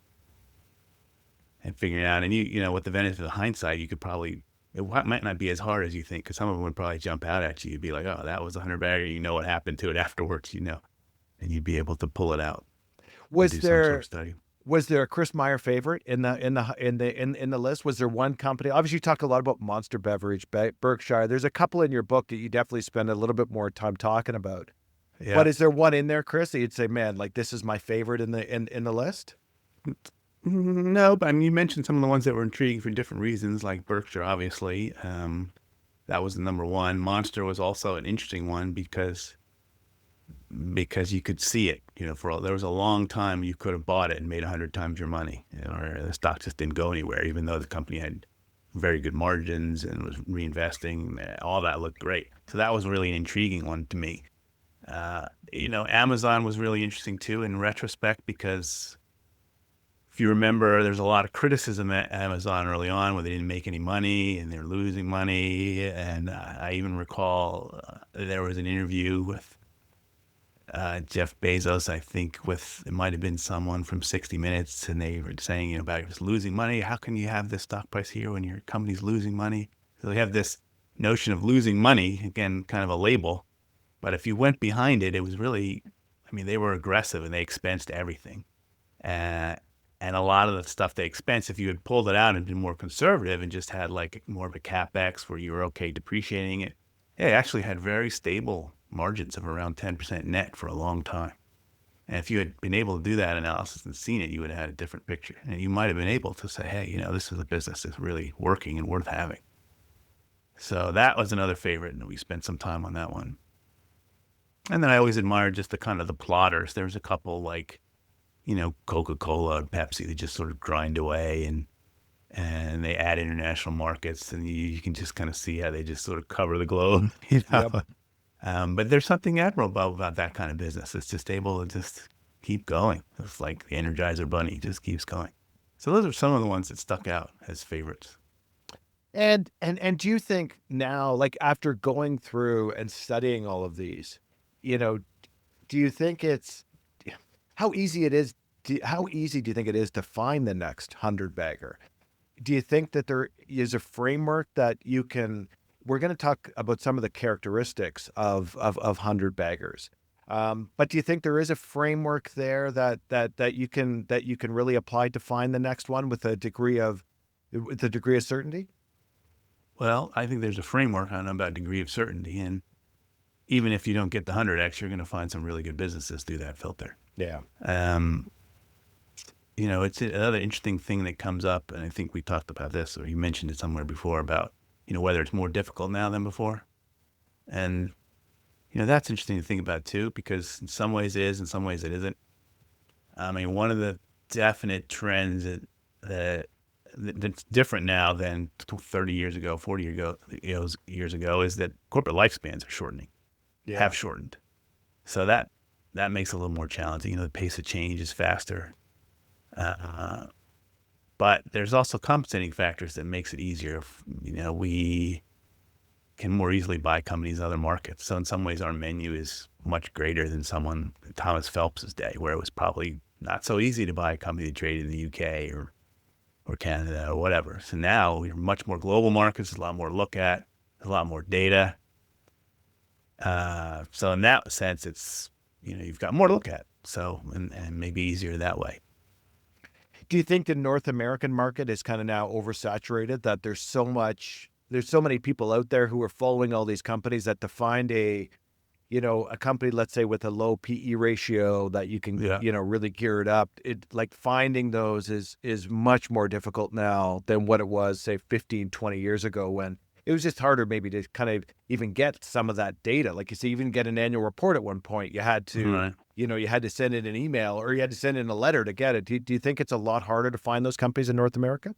figuring it out. And with the benefit of hindsight, you could probably, it might not be as hard as you think, because some of them would probably jump out at you. You'd be like, oh, that was a 100 bagger. What happened to it afterwards, and you'd be able to pull it out. Was do some sort of study. Was there a Chris Meyer favorite in the list? Was there one company? Obviously, you talk a lot about Monster Beverage, Berkshire. There's a couple in your book that you definitely spend a little bit more time talking about. Yeah. But is there one in there, Chris, that you'd say, man, like this is my favorite in the list? No, but you mentioned some of the ones that were intriguing for different reasons, like Berkshire, obviously. That was the number one. Monster was also an interesting one because you could see it. There was a long time you could have bought it and made 100 times your money, or the stock just didn't go anywhere, even though the company had very good margins and was reinvesting. All that looked great. So that was really an intriguing one to me. Amazon was really interesting too in retrospect, because if you remember, there's a lot of criticism at Amazon early on where they didn't make any money and they're losing money. And I even recall there was an interview with Jeff Bezos, I think, it might have been someone from 60 Minutes, and they were saying, about it was losing money. How can you have this stock price here when your company's losing money? So they have this notion of losing money, again, kind of a label. But if you went behind it, it was really, they were aggressive and they expensed everything. And a lot of the stuff they expense, if you had pulled it out and been more conservative and just had like more of a CapEx where you were okay depreciating it, it actually had very stable margins of around 10% net for a long time. And if you had been able to do that analysis and seen it, you would have had a different picture. And you might have been able to say, hey, this is a business that's really working and worth having. So that was another favorite, and we spent some time on that one. And then I always admired just the kind of the plotters. There's a couple like, Coca-Cola and Pepsi, they just sort of grind away and they add international markets, and you can just kind of see how they just sort of cover the globe, Yep. But there's something admirable about that kind of business. It's just able to just keep going. It's like the Energizer Bunny, just keeps going. So those are some of the ones that stuck out as favorites. And do you think now, like after going through and studying all of these, do you think how easy do you think it is to find the next 100 bagger? Do you think that there is a framework that we're going to talk about some of the characteristics of 100 baggers. But do you think there is a framework there that you can really apply to find the next one with a degree of certainty? Well, I think there's a framework. I don't know about degree of certainty, and even if you don't get the 100x, you're going to find some really good businesses through that filter. Yeah. It's another interesting thing that comes up, and I think we talked about this, or you mentioned it somewhere before, about, whether it's more difficult now than before. And, that's interesting to think about too, because in some ways it is, in some ways it isn't. One of the definite trends that's different now than 30 years ago, 40 years ago, is that corporate lifespans are shortening, have shortened. So that makes it a little more challenging. The pace of change is faster. But there's also compensating factors that makes it easier. We can more easily buy companies in other markets. So in some ways, our menu is much greater than Thomas Phelps's day, where it was probably not so easy to buy a company that traded in the UK or Canada or whatever. So now we're much more global markets. There's a lot more to look at. There's a lot more data. So in that sense, it's, you've got more to look at. So, and maybe easier that way. Do you think the North American market is kind of now oversaturated, that there's so many people out there who are following all these companies, that to find a company, let's say with a low PE ratio that you can, Yeah. really gear it up, like finding those is much more difficult now than what it was, say 15, 20 years ago, when it was just harder maybe to kind of even get some of that data. Like you say, even get an annual report at one point, you had to, Right. you had to send in an email or you had to send in a letter to get it. Do you think it's a lot harder to find those companies in North America?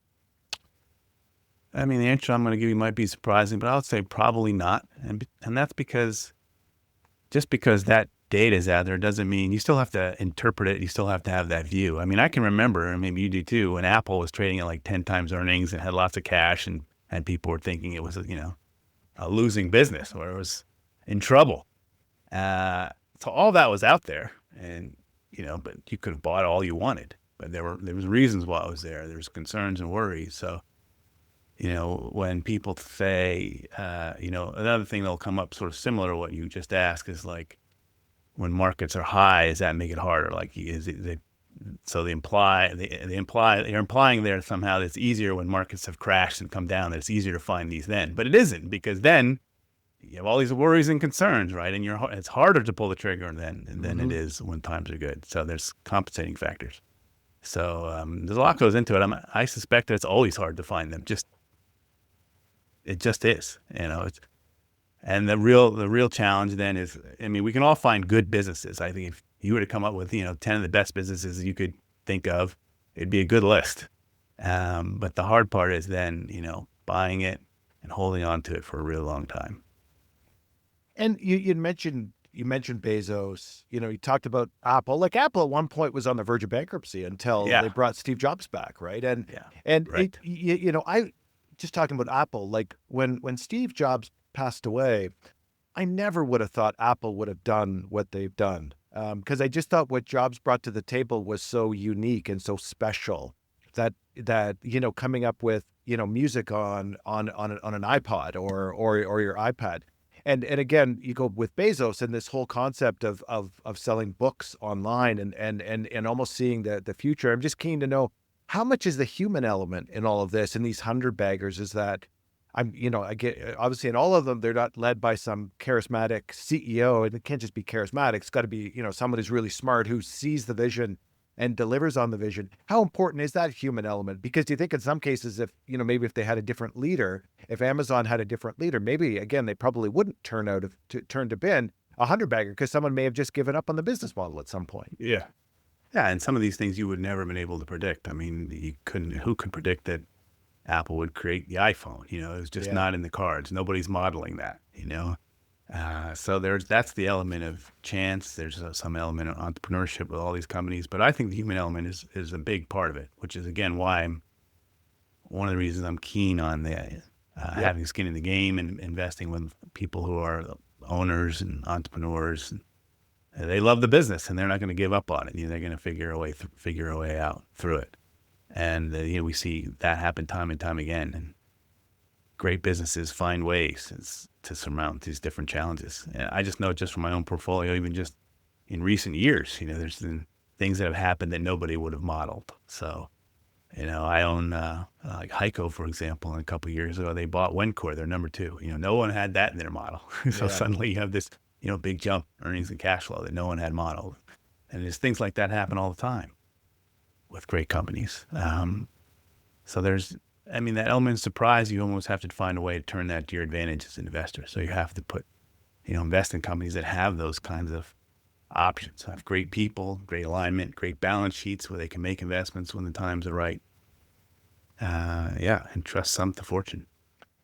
I mean, the answer I'm going to give you might be surprising, but I would say probably not. And that's because just because that data is out there doesn't mean you still have to interpret it. You still have to have that view. I mean, I can remember, and maybe you do too, when Apple was trading at like 10 times earnings and had lots of cash, and people were thinking it was, a losing business or it was in trouble. So all that was out there, and, but you could have bought all you wanted, but there was reasons why it was there. There was concerns and worries. So, when people say, another thing that'll come up sort of similar to what you just asked is like, when markets are high, does that make it harder? Like, they're implying there somehow that it's easier when markets have crashed and come down, that it's easier to find these then. But it isn't, because then you have all these worries and concerns, right? And it's harder to pull the trigger than it is when times are good. So there's compensating factors. So there's a lot goes into it. I suspect that it's always hard to find them. It just is, and the real challenge then is, I mean, we can all find good businesses. I think if you were to come up with, 10 of the best businesses you could think of, it'd be a good list. But the hard part is then, buying it and holding on to it for a real long time. And you mentioned Bezos. You talked about Apple. Like Apple at one point was on the verge of bankruptcy until they brought Steve Jobs back, right? And Right. I just talking about Apple. Like when Steve Jobs passed away, I never would have thought Apple would have done what they've done, because I just thought what Jobs brought to the table was so unique and so special that coming up with music on an iPod or your iPad. And again, you go with Bezos and this whole concept of selling books online and almost seeing the future. I'm just keen to know, how much is the human element in all of this? And these 100-baggers, is that I get, obviously in all of them, they're not led by some charismatic CEO, and it can't just be charismatic. It's got to be, someone who's really smart, who sees the vision and delivers on the vision. How important is that human element? Because do you think in some cases, if, maybe if they had a different leader, if Amazon had a different leader, maybe again, they probably wouldn't turn to bin a 100-bagger, because someone may have just given up on the business model at some point. Yeah. Yeah. And some of these things you would never have been able to predict. I mean, who could predict that Apple would create the iPhone? It was just not in the cards. Nobody's modeling that, So that's the element of chance. There's some element of entrepreneurship with all these companies, but I think the human element is a big part of it, which is again why one of the reasons I'm keen on having skin in the game and investing with people who are owners and entrepreneurs. They love the business and they're not going to give up on it. They're going to figure a way out through it. And we see that happen time and time again. And great businesses find ways to surmount these different challenges. And I just know, just from my own portfolio, even just in recent years, there's been things that have happened that nobody would have modeled. So, I own like Heiko, for example, and a couple of years ago, they bought Wencor, their number 2. No one had that in their model. So suddenly you have this, big jump in earnings and cash flow that no one had modeled. And there's things like that happen all the time with great companies. So that element of surprise, you almost have to find a way to turn that to your advantage as an investor. So you have to invest in companies that have those kinds of options, have great people, great alignment, great balance sheets where they can make investments when the times are right. And trust some to fortune.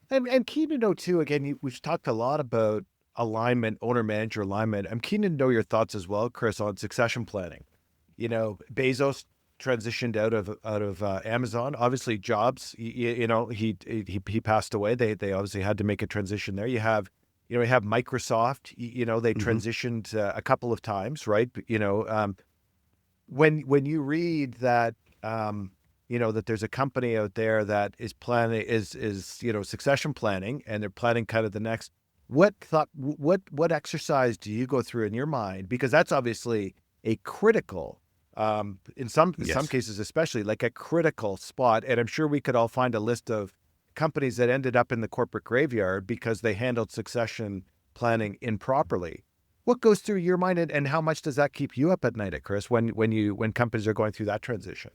And keen to know too, again, we've talked a lot about alignment, owner-manager alignment. I'm keen to know your thoughts as well, Chris, on succession planning. Bezos transitioned out of Amazon. Obviously, Jobs, he passed away. They obviously had to make a transition there. You have Microsoft. They transitioned a couple of times, right? When you read that, that there's a company out there that is planning succession planning, and they're planning kind of the next. What exercise do you go through in your mind? Because that's obviously a critical In some Yes. cases, especially like a critical spot. And I'm sure we could all find a list of companies that ended up in the corporate graveyard because they handled succession planning improperly. What goes through your mind, and how much does that keep you up at night, Chris, when companies are going through that transition?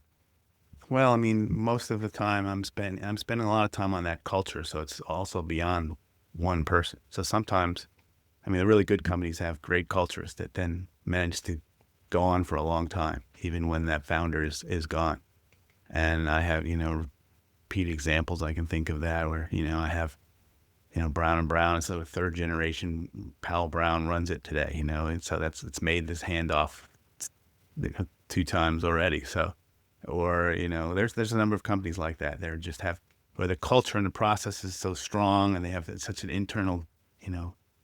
Well, I mean, most of the time I'm spending a lot of time on that culture, so it's also beyond one person. So sometimes, I mean, the really good companies have great cultures that then manage to go on for a long time, even when that founder is gone. And I have, repeat examples I can think of that where, I have, Brown and Brown, so a third generation Powell Brown runs it today, and so it's made this handoff two times already. So, or, there's a number of companies like that. They're just have where the culture and the process is so strong and they have such an internal,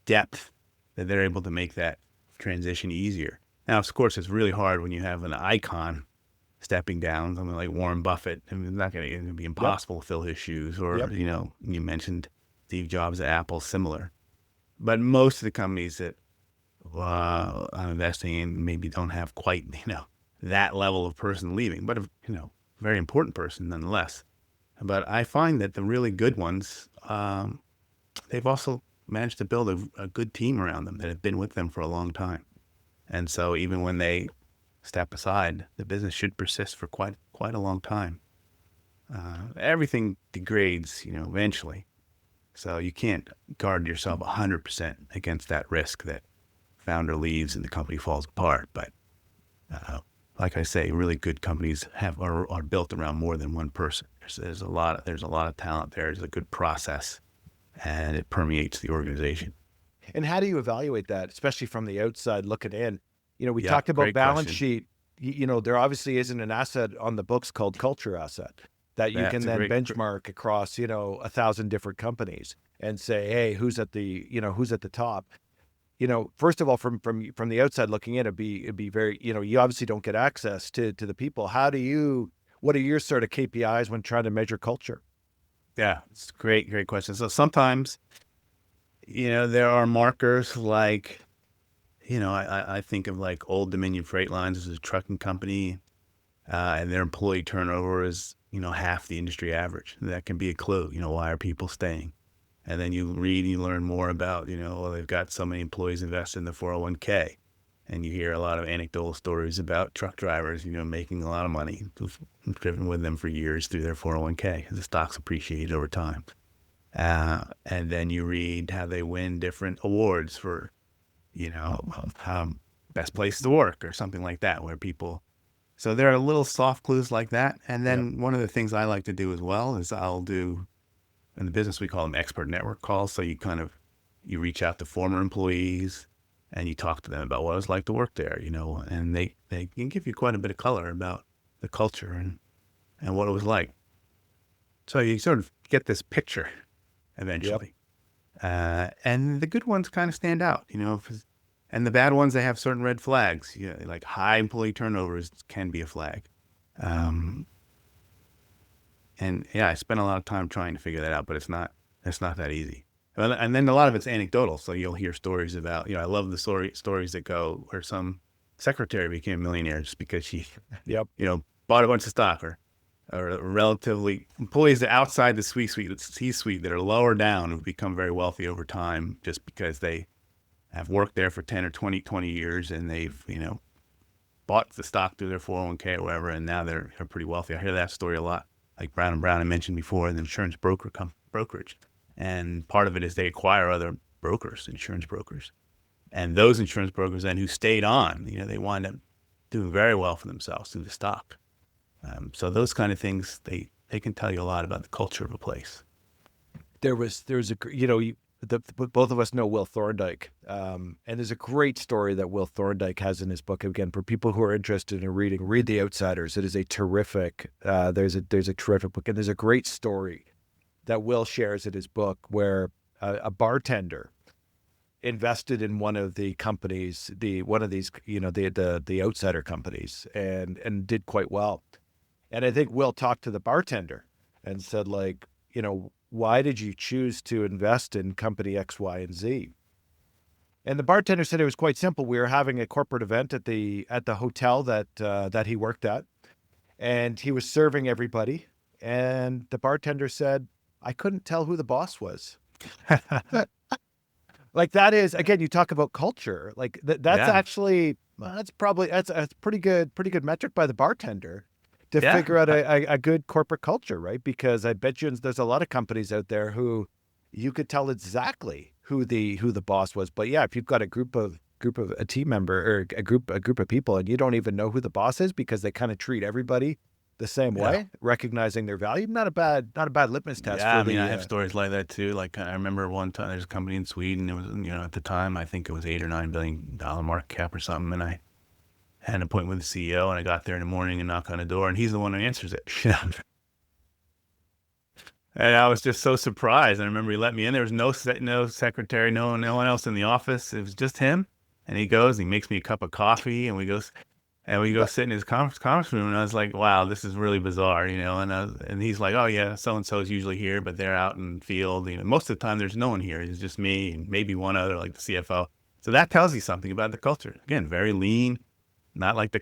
depth that they're able to make that transition easier. Now, of course, it's really hard when you have an icon stepping down, something like Warren Buffett. I mean, it's not going to be impossible to fill his shoes. Or, Yep. You mentioned Steve Jobs at Apple, similar. But most of the companies that I'm investing in maybe don't have quite, that level of person leaving, but, very important person nonetheless. But I find that the really good ones, they've also managed to build a good team around them that have been with them for a long time. And so even when they step aside, the business should persist for quite a long time. Everything degrades, eventually. So you can't guard yourself 100% against that risk that founder leaves and the company falls apart. But like I say, really good companies are built around more than one person. There's a lot of talent there. There's a good process, and it permeates the organization. And how do you evaluate that, especially from the outside looking in? We Yeah, talked about great balance question. sheet. There obviously isn't an asset on the books called culture asset that you can That's a then great. benchmark across, 1,000 different companies and say, hey, who's at the top? First of all, from the outside looking in, it'd be very, you obviously don't get access to the people. What are your sort of KPIs when trying to measure culture? Yeah, it's a great question. So sometimes, there are markers like, I think of like Old Dominion Freight Lines as a trucking company, and their employee turnover is, half the industry average. That can be a clue. Why are people staying? And then you read, you learn more about, well, they've got so many employees invested in the 401k. And you hear a lot of anecdotal stories about truck drivers, making a lot of money, driven with them for years through their 401k. The stock's appreciated over time. And then you read how they win different awards for, best place to work or something like that, where people. So there are little soft clues like that. And Yep. then one of the things I like to do as well is I'll do, in the business, we call them expert network calls. So you reach out to former employees and you talk to them about what it's like to work there, and they can give you quite a bit of color about the culture and what it was like. So you sort of get this picture eventually. And the good ones kind of stand out, and the bad ones, they have certain red flags. Like high employee turnovers can be a flag. And yeah, I spent a lot of time trying to figure that out, but it's not that easy. And then a lot of it's anecdotal. So you'll hear stories about, I love the stories that go where some secretary became a millionaire just because she, Yep. bought a bunch of stock, or relatively employees that outside the C-suite that are lower down who've become very wealthy over time just because they have worked there for 10 or 20 years and they've, bought the stock through their 401k or whatever, and now they're pretty wealthy. I hear that story a lot. Like Brown and Brown I mentioned before, the insurance brokerage. And part of it is they acquire other brokers, insurance brokers. And those insurance brokers then who stayed on, they wind up doing very well for themselves through the stock. So those kind of things, they can tell you a lot about the culture of a place. There's both of us know Will Thorndike, and there's a great story that Will Thorndike has in his book. Again, for people who are interested in read The Outsiders. It is a terrific. There's a terrific book, and there's a great story that Will shares in his book where a bartender invested in one of the companies, the outsider companies, and did quite well. And I think Will talked to the bartender and said, like, why did you choose to invest in company X, Y, and Z? And the bartender said it was quite simple. We were having a corporate event at the hotel that he worked at, and he was serving everybody. And the bartender said, "I couldn't tell who the boss was." Like that is, again, you talk about culture. Like that's Yeah. actually that's a pretty good metric by the bartender to Yeah. figure out a good corporate culture, right? Because I bet you there's a lot of companies out there who you could tell exactly who the boss was. But yeah, if you've got a team member or a group of people and you don't even know who the boss is because they kind of treat everybody the same Yeah. way, recognizing their value, not a bad litmus test Yeah, for I mean, I the have stories like that too. Like I remember one time there's a company in Sweden. It was, at the time I think it was $8 or $9 billion market cap or something, and I had an appointment with the CEO, and I got there in the morning and knock on the door, and he's the one who answers it. And I was just so surprised. I remember he let me in. There was no secretary, no one else in the office. It was just him. And he goes, he makes me a cup of coffee, and we go sit in his conference room. And I was like, wow, this is really bizarre, And he's like, oh yeah, so and so is usually here, but they're out in the field. Most of the time there's no one here. It's just me and maybe one other, like the CFO. So that tells you something about the culture. Again, very lean. Not like the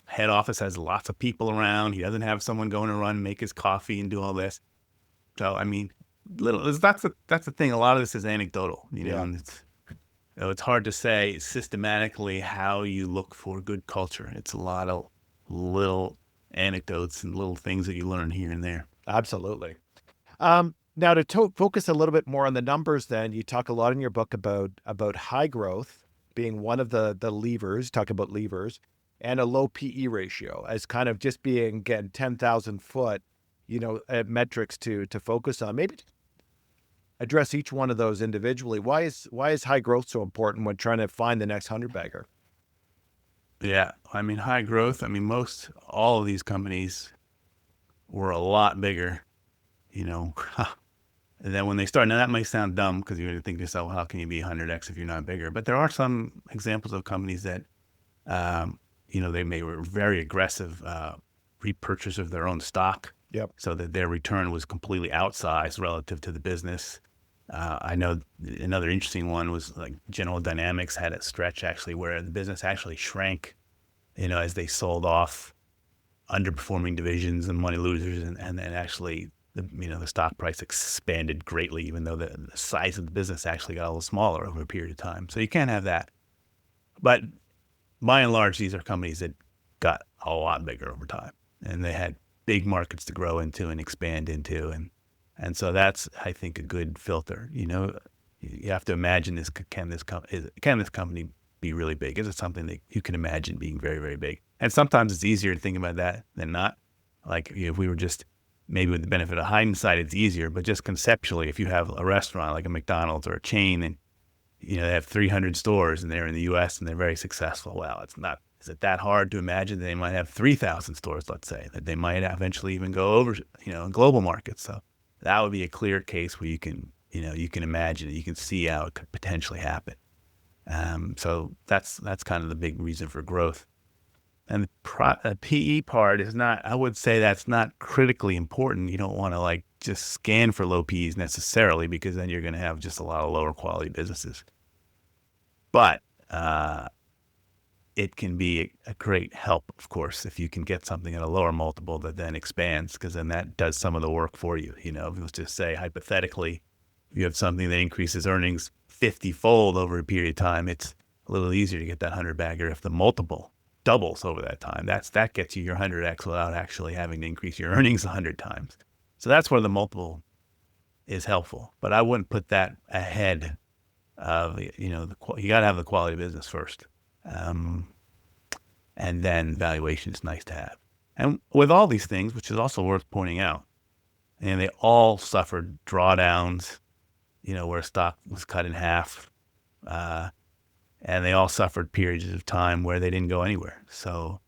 head office has lots of people around. He doesn't have someone going to run, make his coffee, and do all this. So I mean, that's the thing. A lot of this is anecdotal, Yeah. and it's hard to say systematically how you look for good culture. It's a lot of little anecdotes and little things that you learn here and there. Absolutely. Now to focus a little bit more on the numbers, then you talk a lot in your book about high growth being one of the levers, talk about levers, and a low PE ratio as kind of just being, again, 10,000 foot, metrics to focus on. Maybe address each one of those individually. Why is high growth so important when trying to find the next 100 bagger? Yeah, I mean high growth. I mean all of these companies were a lot bigger, And then when they start, now that might sound dumb because you're going to think to yourself, well, how can you be 100x if you're not bigger? But there are some examples of companies that, they were very aggressive repurchase of their own stock. Yep. So that their return was completely outsized relative to the business. I know another interesting one was like General Dynamics had a stretch actually where the business actually shrank, as they sold off underperforming divisions and money losers, and then actually the stock price expanded greatly, even though the size of the business actually got a little smaller over a period of time. So you can't have that. But by and large, these are companies that got a lot bigger over time, and they had big markets to grow into and expand into, and so that's, I think, a good filter. You have to imagine this: can this company be really big? Is it something that you can imagine being very, very big? And sometimes it's easier to think about that than not. Like if we were just maybe with the benefit of hindsight, it's easier, but just conceptually, if you have a restaurant like a McDonald's or a chain and, they have 300 stores and they're in the US and they're very successful. Well, is it that hard to imagine that they might have 3,000 stores, let's say, that they might eventually even go over, in global markets. So that would be a clear case where you can imagine it, you can see how it could potentially happen. So that's kind of the big reason for growth. And the PE part is not, I would say that's not critically important. You don't want to just scan for low PEs necessarily, because then you're going to have just a lot of lower quality businesses. But it can be a great help, of course, if you can get something at a lower multiple that then expands, because then that does some of the work for you. Let's just say hypothetically, you have something that increases earnings 50-fold over a period of time. It's a little easier to get that 100 bagger if the multiple doubles over that time. That gets you your 100x without actually having to increase your earnings 100 times. So that's where the multiple is helpful. But I wouldn't put that ahead of, you got to have the quality of business first. And then valuation is nice to have. And with all these things, which is also worth pointing out, and they all suffered drawdowns, where stock was cut in half. And they all suffered periods of time where they didn't go anywhere. So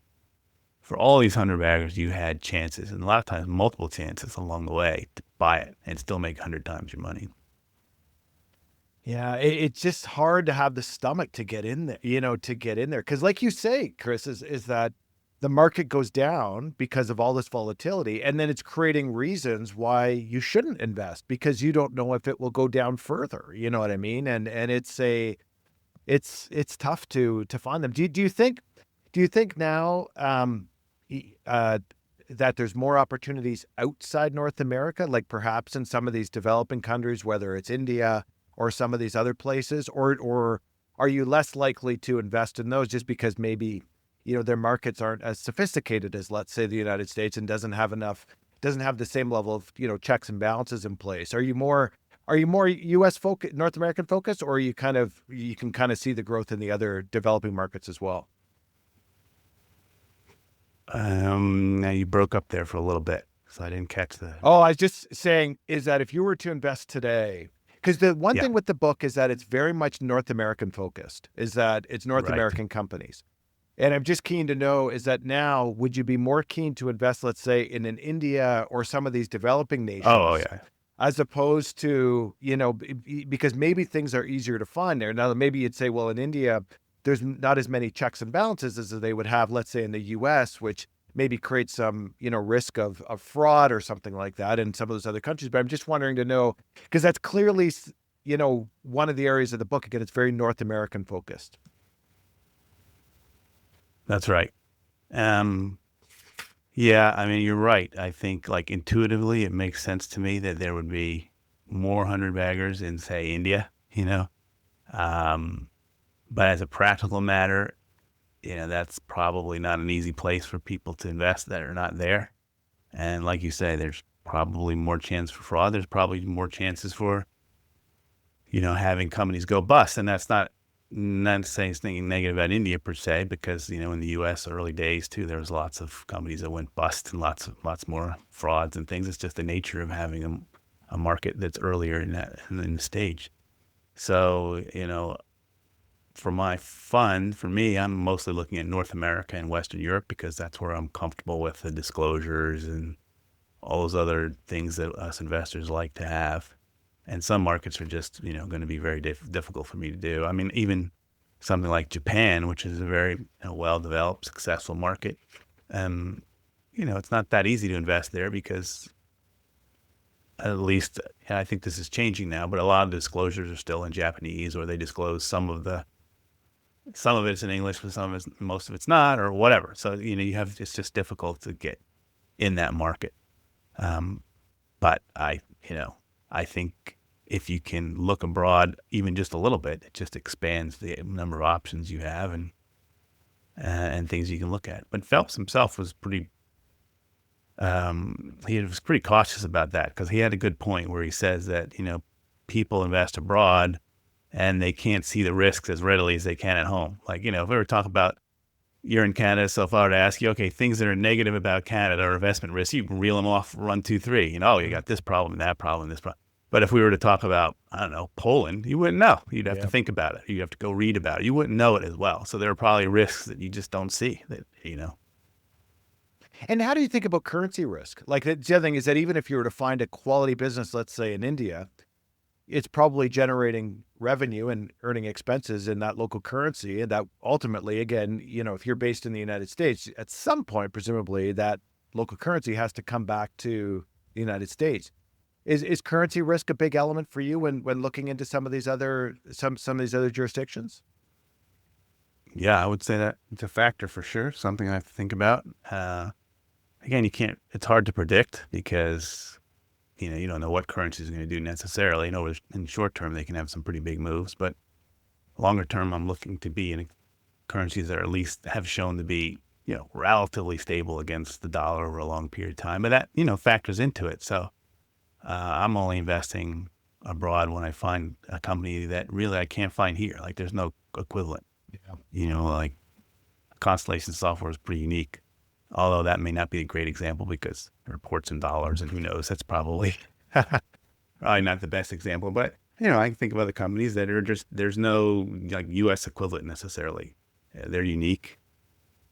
for all these 100 baggers, you had chances, and a lot of times multiple chances along the way to buy it and still make 100 times your money. Yeah, it's just hard to have the stomach to get in there, Because like you say, Chris, is that the market goes down because of all this volatility, and then it's creating reasons why you shouldn't invest because you don't know if it will go down further. You know what I mean? And it's it's tough to find them. Do you think now that there's more opportunities outside North America, like perhaps in some of these developing countries, whether it's India or some of these other places, or are you less likely to invest in those just because maybe their markets aren't as sophisticated as, let's say, the United States, and doesn't have the same level of checks and balances in place? Are you more U.S. focused, North American focused, or you can kind of see the growth in the other developing markets as well? Now you broke up there for a little bit, so I didn't catch the. Oh, I was just saying is that if you were to invest today, because the one Yeah, thing with the book is that it's very much North American focused, is that it's North right. American companies. And I'm just keen to know, is that now, would you be more keen to invest, let's say, in an India or some of these developing Oh, nations, yeah. as opposed to, because maybe things are easier to find there. Now, maybe you'd say, well, in India, there's not as many checks and balances as they would have, let's say, in the US, which maybe creates some, risk of fraud or something like that in some of those other countries. But I'm just wondering to know, because that's clearly, one of the areas of the book. Again, it's very North American focused. That's right. Um, yeah, I mean, you're right. I think like intuitively, it makes sense to me that there would be more hundred baggers in, say, India, Um, but as a practical matter, that's probably not an easy place for people to invest that are not there. And like you say, there's probably more chance for fraud. There's probably more chances for, having companies go bust. And that's not saying anything negative about India per se, because, in the US early days too, there was lots of companies that went bust and lots more frauds and things. It's just the nature of having a market that's earlier in the stage. So, for my fund, for me, I'm mostly looking at North America and Western Europe because that's where I'm comfortable with the disclosures and all those other things that us investors like to have. And some markets are just, going to be very difficult for me to do. I mean, even something like Japan, which is a very well-developed, successful market, it's not that easy to invest there because at least I think this is changing now, but a lot of the disclosures are still in Japanese, or they disclose some of it's in English, but most of it's not, or whatever. So, it's just difficult to get in that market. But I think if you can look abroad even just a little bit, it just expands the number of options you have and things you can look at. But Phelps himself was he was pretty cautious about that because he had a good point where he says that, people invest abroad and they can't see the risks as readily as they can at home. Like, if we were talking about you're in Canada, so if I were to ask you, okay, things that are negative about Canada or investment risk, you can reel them off, 1, 2, 3. You got this problem, that problem, this problem. But if we were to talk about, I don't know, Poland, you wouldn't know. You'd have to Yeah. think about it. You'd have to go read about it. You wouldn't know it as well. So there are probably risks that you just don't see. And how do you think about currency risk? Like, the other thing is that even if you were to find a quality business, let's say in India, it's probably generating revenue and earning expenses in that local currency. And that ultimately, again, if you're based in the United States, at some point, presumably that local currency has to come back to the United States. Is currency risk a big element for you when looking into some of these other jurisdictions? Yeah, I would say that it's a factor for sure. Something I have to think about. Again, it's hard to predict because, you don't know what currency is going to do necessarily. In the short term, they can have some pretty big moves, but longer term, I'm looking to be in currencies that at least have shown to be, relatively stable against the dollar over a long period of time. But that, factors into it. So I'm only investing abroad when I find a company that really I can't find here. Like there's no equivalent. Like Constellation Software is pretty unique. Although that may not be a great example because it reports in dollars and who knows, that's probably not the best example. But, I can think of other companies that are just, there's no like U.S. equivalent necessarily. They're unique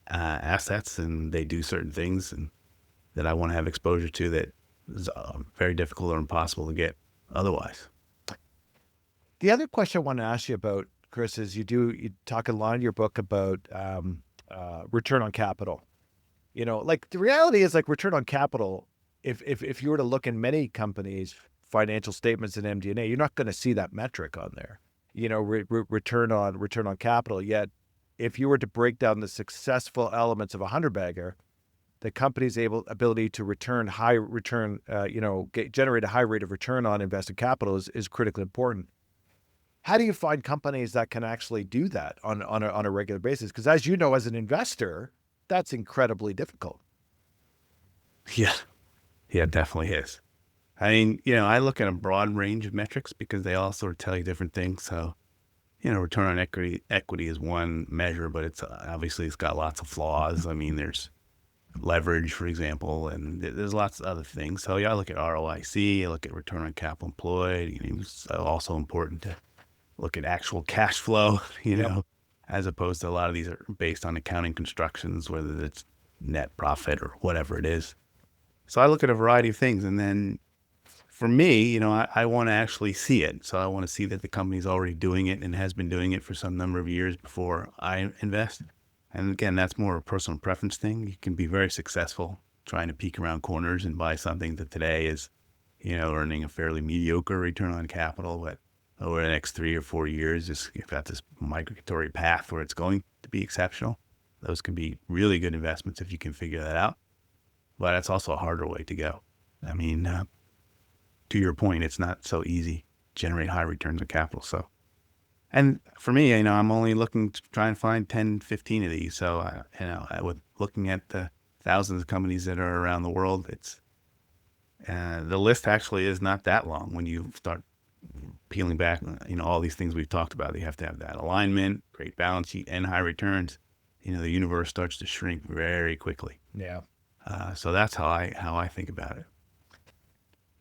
assets and they do certain things and that I want to have exposure to that is very difficult or impossible to get otherwise. The other question I want to ask you about, Chris, is you talk a lot in your book about return on capital. Like the reality is, like, return on capital, if you were to look in many companies' financial statements and MD&A, you're not going to see that metric on there. return on capital. Yet, if you were to break down the successful elements of a 100-bagger, the company's ability to generate a high rate of return on invested capital is critically important. How do you find companies that can actually do that on a regular basis? Because as you know, as an investor, that's incredibly difficult. Yeah, yeah, it definitely is. I mean, I look at a broad range of metrics because they all sort of tell you different things. So, return on equity is one measure, but it's got lots of flaws. I mean, there's leverage, for example, and there's lots of other things. So yeah, I look at ROIC, I look at return on capital employed. It's also important to look at actual cash flow, as opposed to a lot of these are based on accounting constructions, whether it's net profit or whatever it is. So I look at a variety of things. And then for me, I want to actually see it. So I want to see that the company's already doing it and has been doing it for some number of years before I invest. And again, that's more a personal preference thing. You can be very successful trying to peek around corners and buy something that today is, earning a fairly mediocre return on capital, but over the next 3 or 4 years, you've got this migratory path where it's going to be exceptional. Those can be really good investments if you can figure that out. But that's also a harder way to go. I mean, to your point, it's not so easy to generate high returns on capital. So, and for me, I'm only looking to try and find 10, 15 of these. So, with looking at the thousands of companies that are around the world, it's the list actually is not that long when you start peeling back, all these things we've talked about. You have to have that alignment, great balance sheet, and high returns. The universe starts to shrink very quickly. Yeah. So that's how I think about it.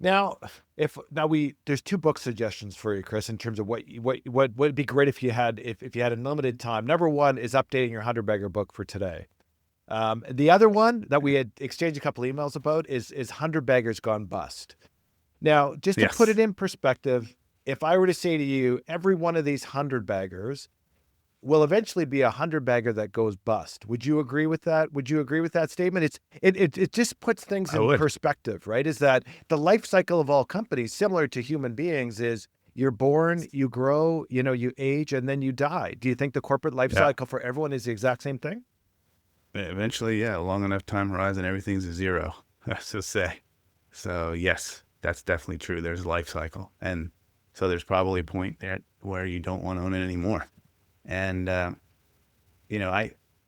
Now, there's 2 book suggestions for you, Chris, in terms of what would be great if you had unlimited time. Number 1 is updating your 100-bagger book for today. The other one that we had exchanged a couple emails about is 100-baggers gone bust. Now, just to put it in perspective, if I were to say to you, every one of these 100-baggers will eventually be a 100-bagger that goes bust. Would you agree with that? Would you agree with that statement? It just puts things in perspective, right? Is that the life cycle of all companies, similar to human beings, is you're born, you grow, you age, and then you die. Do you think the corporate life cycle for everyone is the exact same thing? Eventually, yeah, long enough time horizon, everything's a zero, that's to say. So yes, that's definitely true. There's a life cycle. And so there's probably a point there where you don't want to own it anymore. And,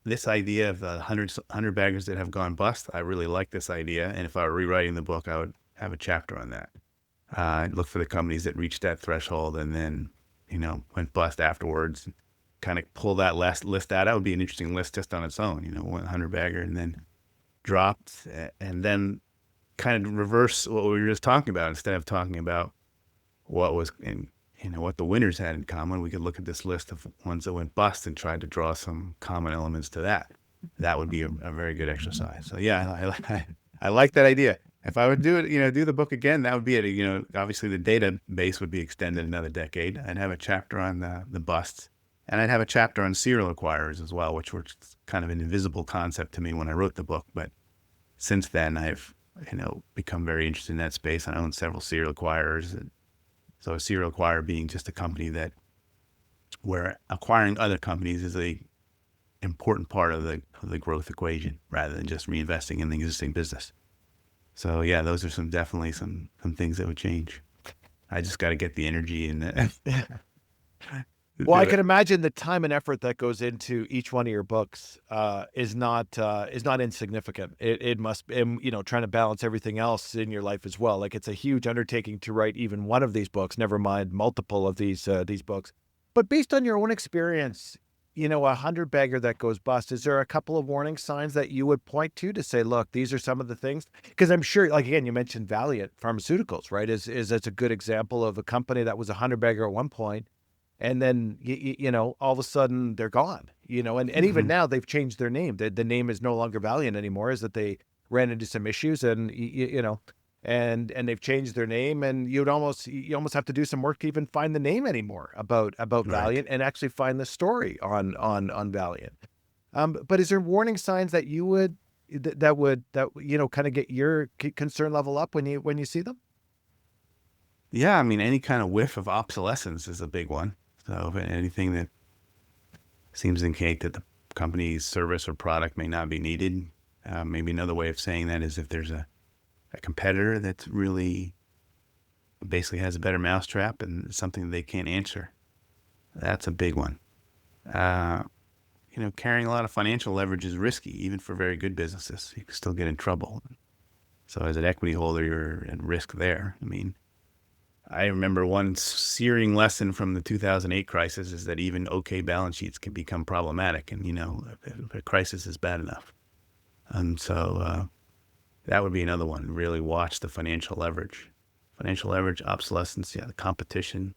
this idea of the 100 baggers that have gone bust, I really like this idea. And if I were rewriting the book, I would have a chapter on that. I'd look for the companies that reached that threshold and then, went bust afterwards, kind of pull that list out. That would be an interesting list just on its own, 100 bagger and then dropped, and then kind of reverse what we were just talking about. Instead of talking about what was in, what the winners had in common, we could look at this list of ones that went bust and try to draw some common elements to that. That would be a very good exercise. So yeah, I like that idea. If I would do it, do the book again, that would be it. Obviously the database would be extended another decade. I'd have a chapter on the busts, and I'd have a chapter on serial acquirers as well, which were kind of an invisible concept to me when I wrote the book. But since then, I've become very interested in that space. I own several serial acquirers. So a serial acquirer being just a company where acquiring other companies is a important part of the growth equation rather than just reinvesting in the existing business. So yeah, those are definitely some things that would change. I just got to get the energy and well, I can imagine the time and effort that goes into each one of your books is not insignificant. It must, trying to balance everything else in your life as well. Like, it's a huge undertaking to write even one of these books, never mind multiple of these books. But based on your own experience, a 100-bagger that goes bust, is there a couple of warning signs that you would point to say, look, these are some of the things? Because I'm sure, like, again, you mentioned Valiant Pharmaceuticals, right? That's a good example of a company that was a 100-bagger at one point. And then, all of a sudden they're gone, and even now they've changed their name. The name is no longer Valiant anymore, is that they ran into some issues and they've changed their name, and you almost have to do some work to even find the name anymore about Right. Valiant and actually find the story on Valiant. But is there warning signs that you would, kind of get your concern level up when you see them? Yeah, I mean, any kind of whiff of obsolescence is a big one. So if anything that seems to indicate that the company's service or product may not be needed, maybe another way of saying that is if there's a competitor that's really basically has a better mousetrap and something that they can't answer. That's a big one. Carrying a lot of financial leverage is risky, even for very good businesses. You can still get in trouble. So as an equity holder, you're at risk there. I mean, I remember one searing lesson from the 2008 crisis is that even okay balance sheets can become problematic. And, if a crisis is bad enough. So that would be another one. Really watch the financial leverage. Financial leverage, obsolescence, the competition.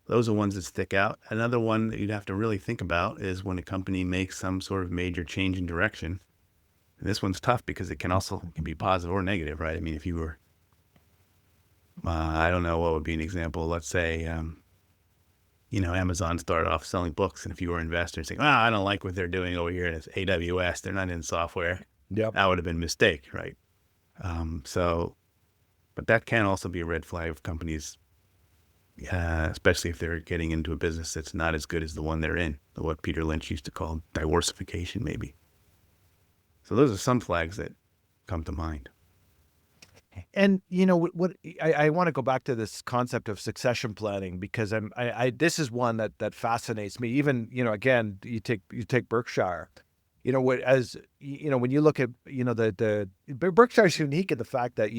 Those are ones that stick out. Another one that you'd have to really think about is when a company makes some sort of major change in direction. And this one's tough because it can be positive or negative, right? I mean, if you were, I don't know what would be an example. Let's say, Amazon started off selling books, and if you were an investor saying, I don't like what they're doing over here at AWS, they're not in software. Yep. That would have been a mistake, right? But that can also be a red flag of companies, especially if they're getting into a business that's not as good as the one they're in, what Peter Lynch used to call diversification, maybe. So those are some flags that come to mind. And what I want to go back to this concept of succession planning, because this is one that fascinates me. Even again, you take Berkshire. When you look at the Berkshire's unique in the fact that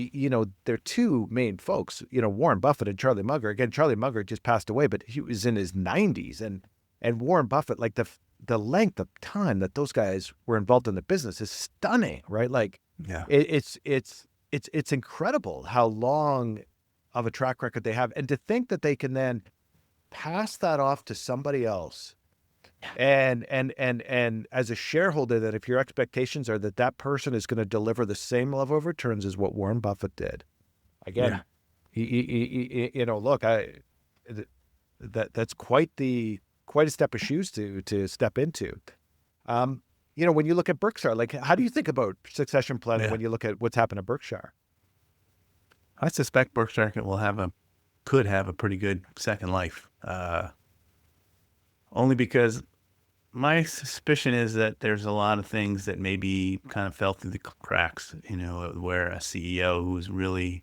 they're two main folks. Warren Buffett and Charlie Munger. Again, Charlie Munger just passed away, but he was in his 90s, and Warren Buffett, like the length of time that those guys were involved in the business is stunning, right? Like, yeah, it's incredible how long of a track record they have, and to think that they can then pass that off to somebody else. And as a shareholder, that if your expectations are that person is going to deliver the same level of returns as what Warren Buffett did, again, look, that's quite a step of shoes to step into. When you look at Berkshire, like, how do you think about succession planning when you look at what's happened at Berkshire? I suspect Berkshire could have a pretty good second life. Only because my suspicion is that there's a lot of things that maybe kind of fell through the cracks, where a CEO who's really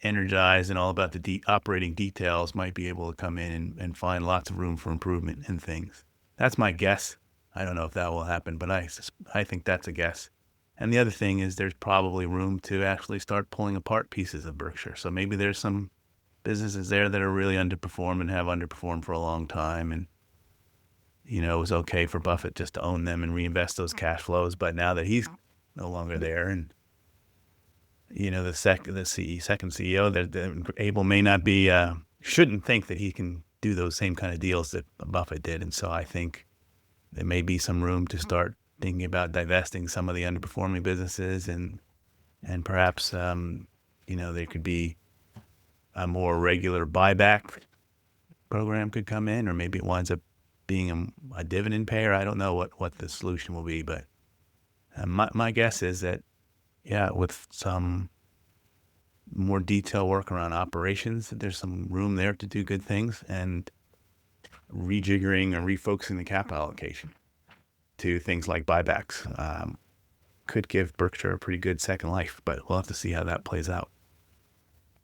energized and all about the operating details might be able to come in and find lots of room for improvement in things. That's my guess. I don't know if that will happen, but I think that's a guess. And the other thing is there's probably room to actually start pulling apart pieces of Berkshire. So maybe there's some businesses there that are really underperformed and have underperformed for a long time. And, it was okay for Buffett just to own them and reinvest those cash flows. But now that he's no longer there and, the second CEO, Abel may not be, shouldn't think that he can do those same kind of deals that Buffett did. And so I think there may be some room to start thinking about divesting some of the underperforming businesses and perhaps, there could be a more regular buyback program could come in, or maybe it winds up being a dividend payer. I don't know what the solution will be, but my guess is that, with some more detailed work around operations, there's some room there to do good things, and rejiggering or refocusing the capital allocation to things like buybacks could give Berkshire a pretty good second life, but we'll have to see how that plays out.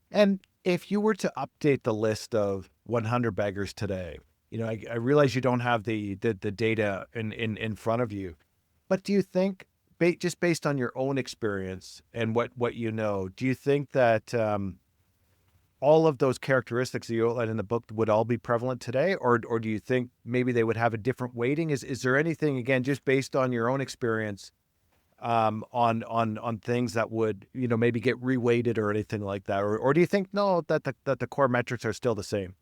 And if you were to update the list of 100 beggars today, I realize you don't have the data in front of you, but do you think, just based on your own experience and what do you think that all of those characteristics that you outlined in the book would all be prevalent today, or do you think maybe they would have a different weighting? Is there anything, again, just based on your own experience, on things that would maybe get reweighted or anything like that, or do you think that the core metrics are still the same?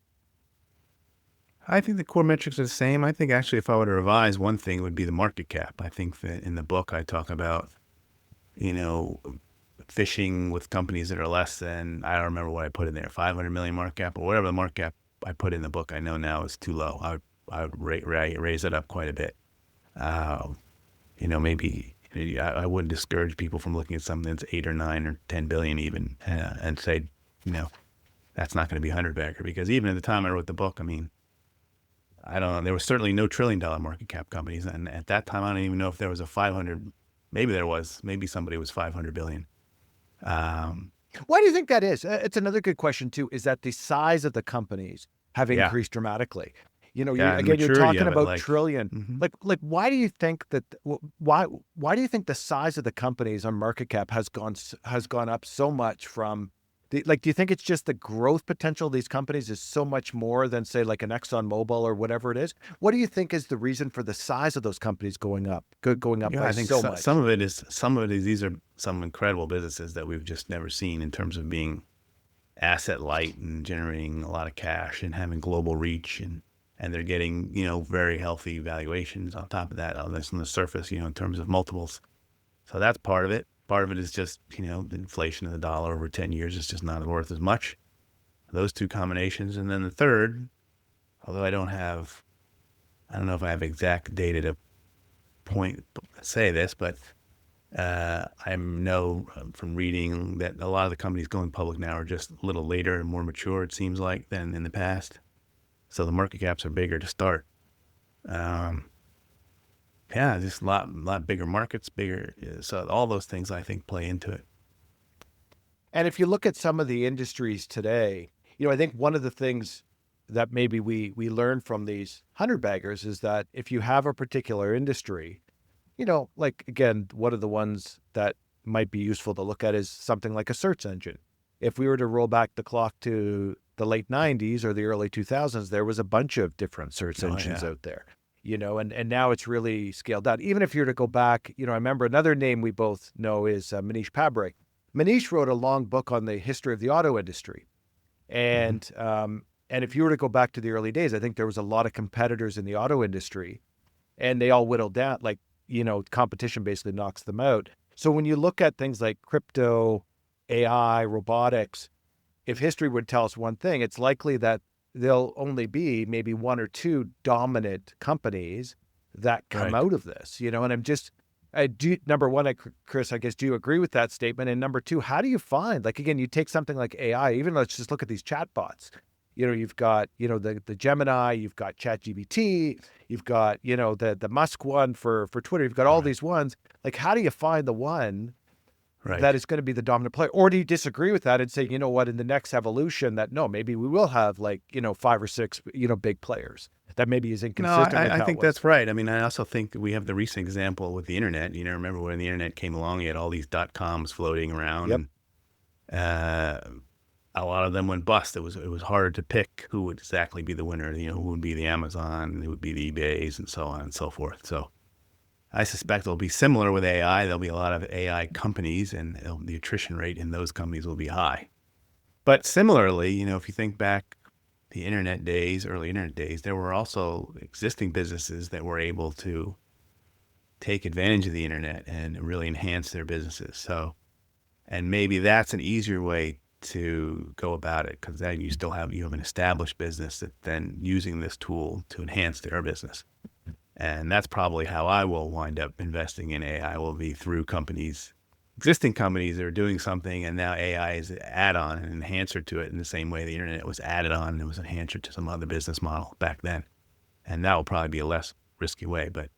I think the core metrics are the same. I think actually, if I were to revise, one thing would be the market cap. I think that in the book I talk about, fishing with companies that are less than, I don't remember what I put in there, 500 million market cap or whatever the market cap I put in the book. I know now is too low. I would raise it up quite a bit. Maybe I wouldn't discourage people from looking at something that's 8 or 9 or 10 billion even, and say, that's not going to be 100 bagger, because even at the time I wrote the book, I mean, I don't know. There was certainly no trillion-dollar market cap companies, and at that time, I don't even know if there was a 500. Maybe there was. Maybe somebody was 500 billion. Why do you think that is? It's another good question too. Is that the size of the companies have Yeah. increased dramatically? You know, Yeah, and again, you're maturity talking of it, about trillion. Mhm. Like, why do you think that? Why do you think the size of the companies on market cap has gone up so much from? Do you think it's just the growth potential of these companies is so much more than say like an ExxonMobil or whatever it is? What do you think is the reason for the size of those companies going up Yeah, by I think so much? some of it is these are some incredible businesses that we've just never seen in terms of being asset light and generating a lot of cash and having global reach, and they're getting, very healthy valuations on top of that, on the surface, in terms of multiples. So that's part of it. Part of it is just, the inflation of the dollar over 10 years is just not worth as much. Those two combinations. And then the third, although I don't know if I have exact data to say this, but I know from reading that a lot of the companies going public now are just a little later and more mature, it seems like, than in the past. So the market caps are bigger to start. Yeah, just a lot bigger markets, bigger. So all those things I think play into it. And if you look at some of the industries today, I think one of the things that maybe we learn from these 100-baggers is that if you have a particular industry, like again, one of the ones that might be useful to look at is something like a search engine. If we were to roll back the clock to the late 90s or the early 2000s, there was a bunch of different search engines out there. And now it's really scaled out. Even if you were to go back, I remember another name we both know is Manish Pabrik. Manish wrote a long book on the history of the auto industry. And and if you were to go back to the early days, I think there was a lot of competitors in the auto industry and they all whittled down, like, competition basically knocks them out. So when you look at things like crypto, AI, robotics, if history would tell us one thing, it's likely that there'll only be maybe one or two dominant companies that come out of this, and number one, Chris, I guess, do you agree with that statement? And number two, how do you find, like, again, you take something like AI, even let's just look at these chatbots. You've got, the Gemini, you've got ChatGPT, you've got, the Musk one for Twitter. You've got all these ones. Like, how do you find the one that is going to be the dominant player? Or do you disagree with that and say, you know what, in the next evolution that no, maybe we will have like, 5 or 6, big players that maybe is inconsistent with I how think it was. that's right. I mean, I also think we have the recent example with the internet. Remember when the internet came along, you had all these .coms floating around. Yep. And, a lot of them went bust. It was hard to pick who would exactly be the winner, who would be the Amazon, who would be the eBays, and so on and so forth. So I suspect it'll be similar with AI. There'll be a lot of AI companies, and the attrition rate in those companies will be high. But similarly, if you think back the internet days, early internet days, there were also existing businesses that were able to take advantage of the internet and really enhance their businesses. So, and maybe that's an easier way to go about it, because then you have an established business that then using this tool to enhance their business. And that's probably how I will wind up investing in AI, will be through existing companies that are doing something, and now AI is an add-on, an enhancer to it, in the same way the internet was added on and it was an enhancer to some other business model back then. And that will probably be a less risky way. But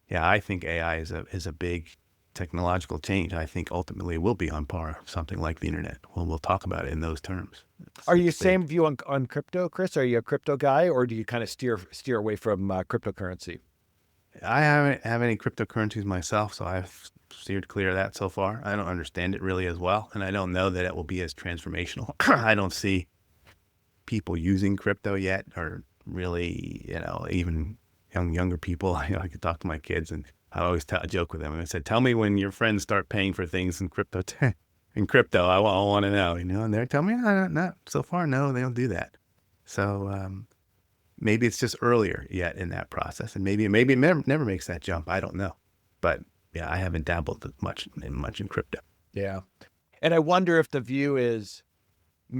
yeah, I think AI is a big technological change. I think ultimately it will be on par with something like the internet. We'll talk about it in those terms. Are you same view on crypto, Chris? Are you a crypto guy, or do you kind of steer away from cryptocurrency? I haven't have any cryptocurrencies myself, so I've steered clear of that so far. I don't understand it really as well, and I don't know that it will be as transformational. I don't see people using crypto yet, or really, even younger people. I could talk to my kids, and I always joke with them. And I said, "Tell me when your friends start paying for things in crypto. I want to know." And they're telling me, "Not so far. No, they don't do that." So maybe it's just earlier yet in that process, and maybe it never makes that jump. I don't know, but yeah, I haven't dabbled much in crypto. Yeah, and I wonder if the view is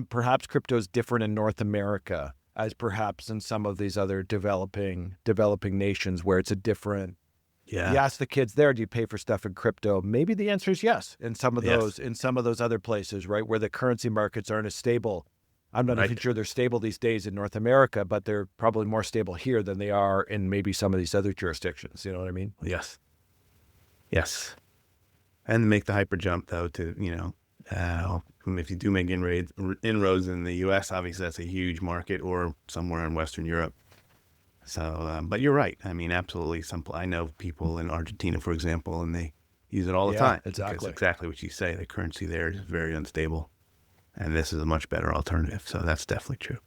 perhaps crypto is different in North America as perhaps in some of these other developing nations where it's a different. Yeah. You ask the kids there, do you pay for stuff in crypto? Maybe the answer is yes. In some of those other places, right, where the currency markets aren't as stable. I'm not even Right. sure they're stable these days in North America, but they're probably more stable here than they are in maybe some of these other jurisdictions. You know what I mean? Yes. Yes. And make the hyper jump though to, if you do make inroads in the U.S., obviously that's a huge market, or somewhere in Western Europe. So, but you're right. I mean, absolutely. I know people in Argentina, for example, and they use it all the Yeah, time because exactly. exactly what you say. The currency there is very unstable, and this is a much better alternative. So that's definitely true.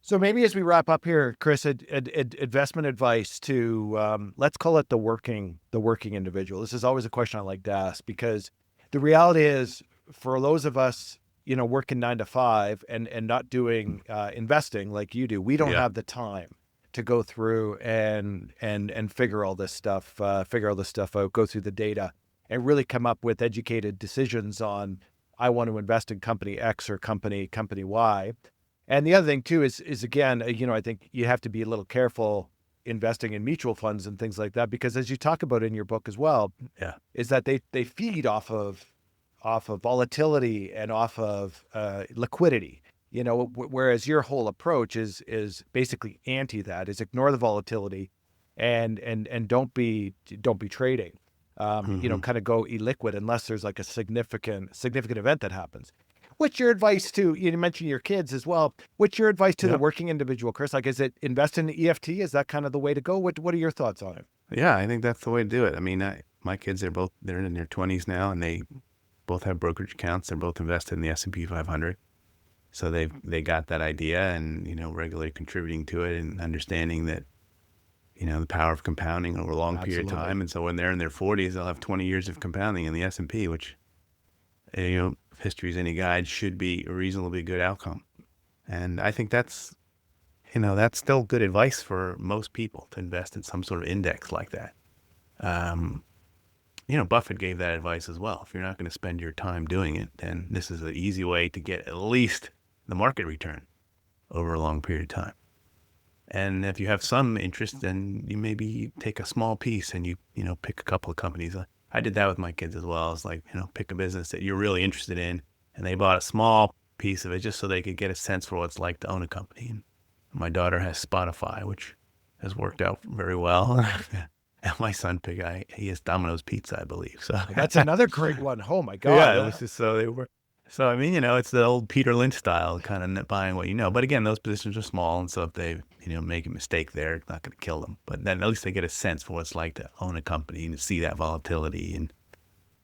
So maybe as we wrap up here, Chris, investment advice to let's call it the working individual. This is always a question I like to ask, because the reality is, for those of us, working 9 to 5 and not doing investing like you do, we don't Yeah. have the time to go through and figure all this stuff out, go through the data, and really come up with educated decisions on, I want to invest in company X or company Y. And the other thing too is again, I think you have to be a little careful investing in mutual funds and things like that, because as you talk about in your book as well, Yeah. is that they feed off of volatility and off of liquidity. Whereas your whole approach is basically anti that, is ignore the volatility and don't be trading. Hmm. Kind of go illiquid unless there's like a significant event that happens. What's your advice to, you mentioned your kids as well. What's your advice to the Yeah. working individual, Chris? Like, is it invest in the EFT? Is that kind of the way to go? What are your thoughts on it? Yeah, I think that's the way to do it. I mean, my kids, they're in their 20s now, and they both have brokerage accounts. They're both invested in the S&P 500. So they got that idea and, regularly contributing to it and understanding that, the power of compounding over a long period of Absolutely. time. And so when they're in their 40s, they'll have 20 years of compounding in the S&P, which, if history is any guide, should be a reasonably good outcome. And I think that's still good advice for most people, to invest in some sort of index like that. Buffett gave that advice as well. If you're not going to spend your time doing it, then this is an easy way to get at least the market return over a long period of time. And if you have some interest, then you maybe take a small piece and you pick a couple of companies. I did that with my kids as well. It's like, pick a business that you're really interested in, and they bought a small piece of it just so they could get a sense for what it's like to own a company. And my daughter has Spotify, which has worked out very well. And my son he has Domino's Pizza, I believe. So That's another great one. Oh my God. yeah, it was just so they were. So I mean, it's the old Peter Lynch style, kind of buying what you know. But again, those positions are small, and so if they make a mistake there, it's not going to kill them. But then at least they get a sense for what it's like to own a company and to see that volatility,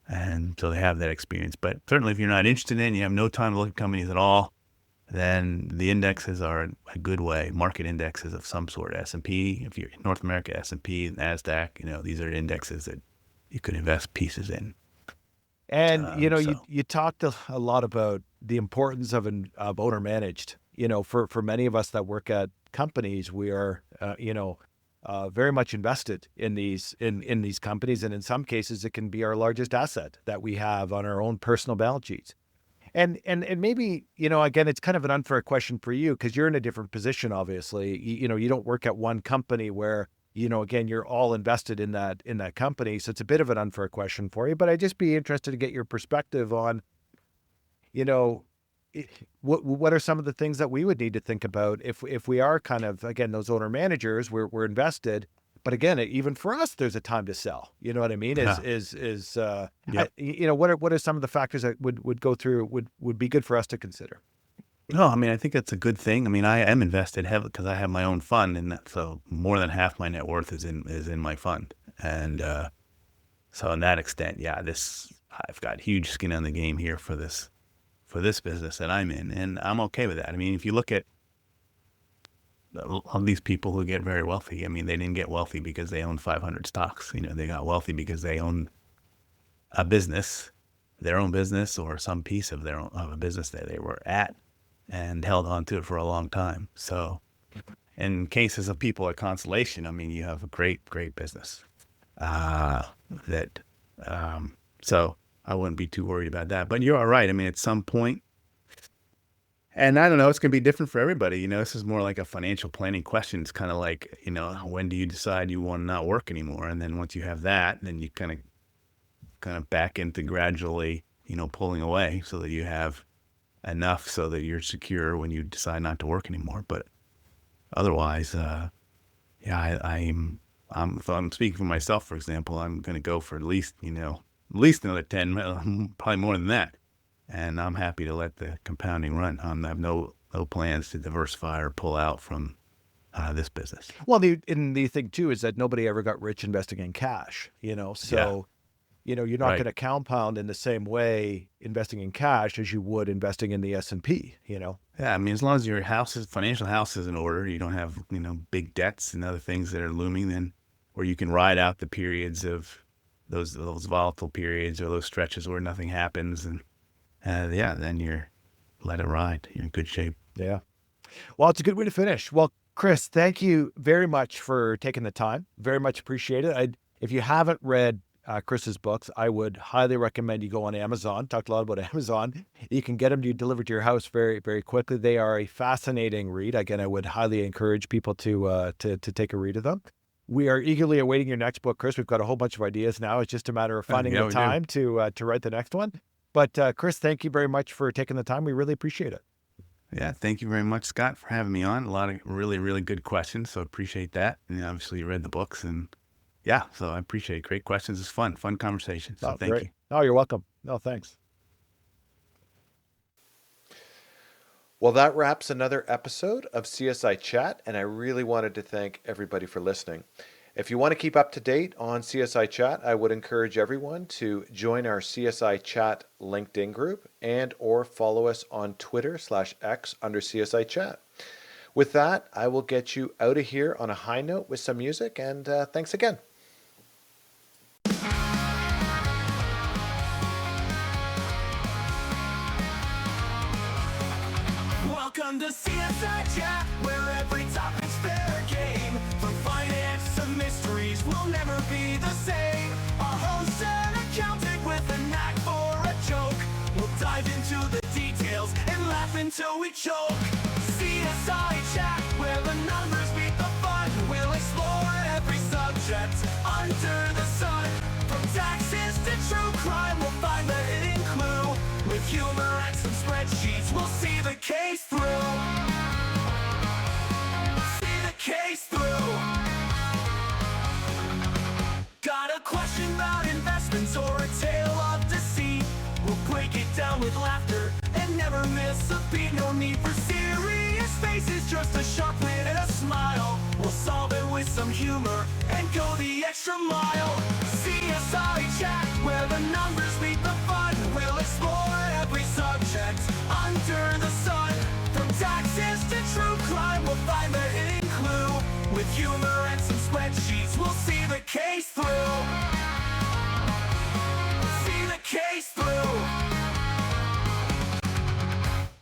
and so they have that experience. But certainly, if you're not interested in, you have no time to look at companies at all, then the indexes are a good way. Market indexes of some sort, S&P, if you're in North America, S&P, NASDAQ, these are indexes that you could invest pieces in. And So you talked a lot about the importance of owner managed. For many of us that work at companies, we are very much invested in these companies, and in some cases, it can be our largest asset that we have on our own personal balance sheets. And maybe again, it's kind of an unfair question for you because you're in a different position. Obviously, you don't work at one company where again, you're all invested in that company. So it's a bit of an unfair question for you, but I'd just be interested to get your perspective on, what are some of the things that we would need to think about if we are kind of, again, those owner managers, we're invested, but again, even for us, there's a time to sell. You know what I mean? Yeah. Yep. What are some of the factors that would go through, would be good for us to consider? No, I mean, I think that's a good thing. I mean, I am invested heavily because I have my own fund, and so more than half my net worth is in my fund. And so in that extent, yeah, I've got huge skin on the game here for this business that I'm in, and I'm okay with that. I mean, if you look at all these people who get very wealthy, I mean, they didn't get wealthy because they owned 500 stocks. They got wealthy because they owned a business, their own business, or some piece of a business that they were at, and held on to it for a long time. So in cases of people at Constellation, I mean, you have a great business so I wouldn't be too worried about that. But you're all right. I mean, at some point, and I don't know, it's going to be different for everybody. This is more like a financial planning question. It's kind of like, when do you decide you want to not work anymore? And then once you have that, then you kind of back into gradually, pulling away so that you have enough so that you're secure when you decide not to work anymore. But otherwise, if I'm speaking for myself, for example, I'm going to go for at least another 10, probably more than that. And I'm happy to let the compounding run. I have no plans to diversify or pull out from this business. Well, the thing too is that nobody ever got rich investing in cash, so, you're not Right. going to compound in the same way investing in cash as you would investing in the S&P, Yeah, I mean, as long as your financial house is in order, you don't have, big debts and other things that are looming, then, or you can ride out the periods of those volatile periods or those stretches where nothing happens. And then let it ride. You're in good shape. Yeah. Well, it's a good way to finish. Well, Chris, thank you very much for taking the time. Very much appreciate it. If you haven't read Chris's books, I would highly recommend you go on Amazon. Talked a lot about Amazon. You can get them delivered to your house very, very quickly. They are a fascinating read. Again, I would highly encourage people to take a read of them. We are eagerly awaiting your next book, Chris. We've got a whole bunch of ideas now. It's just a matter of finding the time to write the next one. But Chris, thank you very much for taking the time. We really appreciate it. Yeah, thank you very much, Scott, for having me on. A lot of really, really good questions, so appreciate that. And obviously, you read the books, and so I appreciate it. Great questions. It's fun conversation. So thank you. Oh, you're welcome. No, thanks. Well, that wraps another episode of CSI Chat, and I really wanted to thank everybody for listening. If you want to keep up to date on CSI Chat, I would encourage everyone to join our CSI Chat LinkedIn group and or follow us on Twitter/X under CSI Chat. With that, I will get you out of here on a high note with some music, and thanks again. Welcome to CSI Chat, where every topic's fair game. From finance to mysteries, we'll never be the same. Our host an accountant with a knack for a joke. We'll dive into the details and laugh until we choke. CSI Chat, where the numbers beat the fun. We'll explore every subject under the sun. From taxes to true crime, we'll find the hidden clue. With humor and some spreadsheets, we'll see the case through. See the case through. Got a question about investments or a tale of deceit? We'll break it down with laughter and never miss a beat. No need for serious faces, just a sharp wit and a smile. We'll solve it with some humor and go the extra mile. CSI Chat, where the numbers meet the fun. We'll explore every subject under the sun. From taxes to true crime, we'll find the hidden clue. With humor and some spreadsheets, we'll see the case through. See the case through.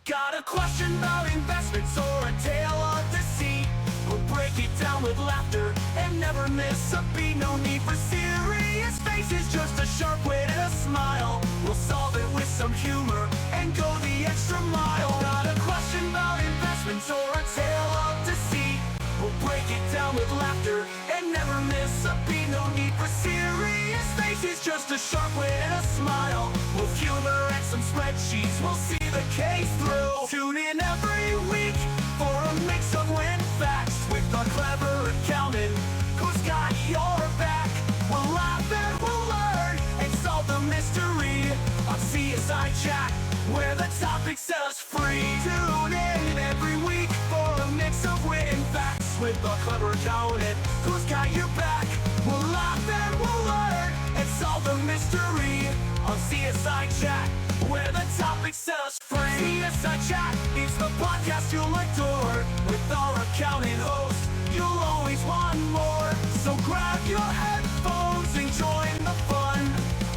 Got a question about investments or a tale of deceit? We'll break it down with laughter and never miss a beat. No need for serious faces, just a sharp wit and a smile. We'll solve it with some humor and go the extra mile. Got a question about investments or a tale of deceit? We'll break it down with laughter and never miss a beat. No need for serious faces, just a sharp wit and a smile. With humor and some spreadsheets, we'll see the case through. Tune in every week for a mix of win facts with a clever accountant who's got your back. We'll laugh and we'll learn and solve the mystery on CSI Chat, where the topic set us free. Tune in every week for a mix of wit and facts with a clever accountant who's got your back. We'll laugh and we'll learn and solve the mystery on CSI Chat, where the topic set us free. CSI Chat is the podcast you'll adore. With our accountant host, you'll always want more. So grab your headphones and join the fun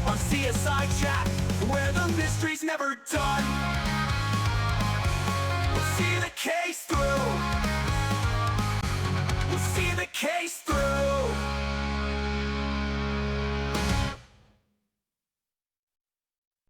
on CSI Chat, where the mystery's never done. We'll see the case through. We'll see the case through.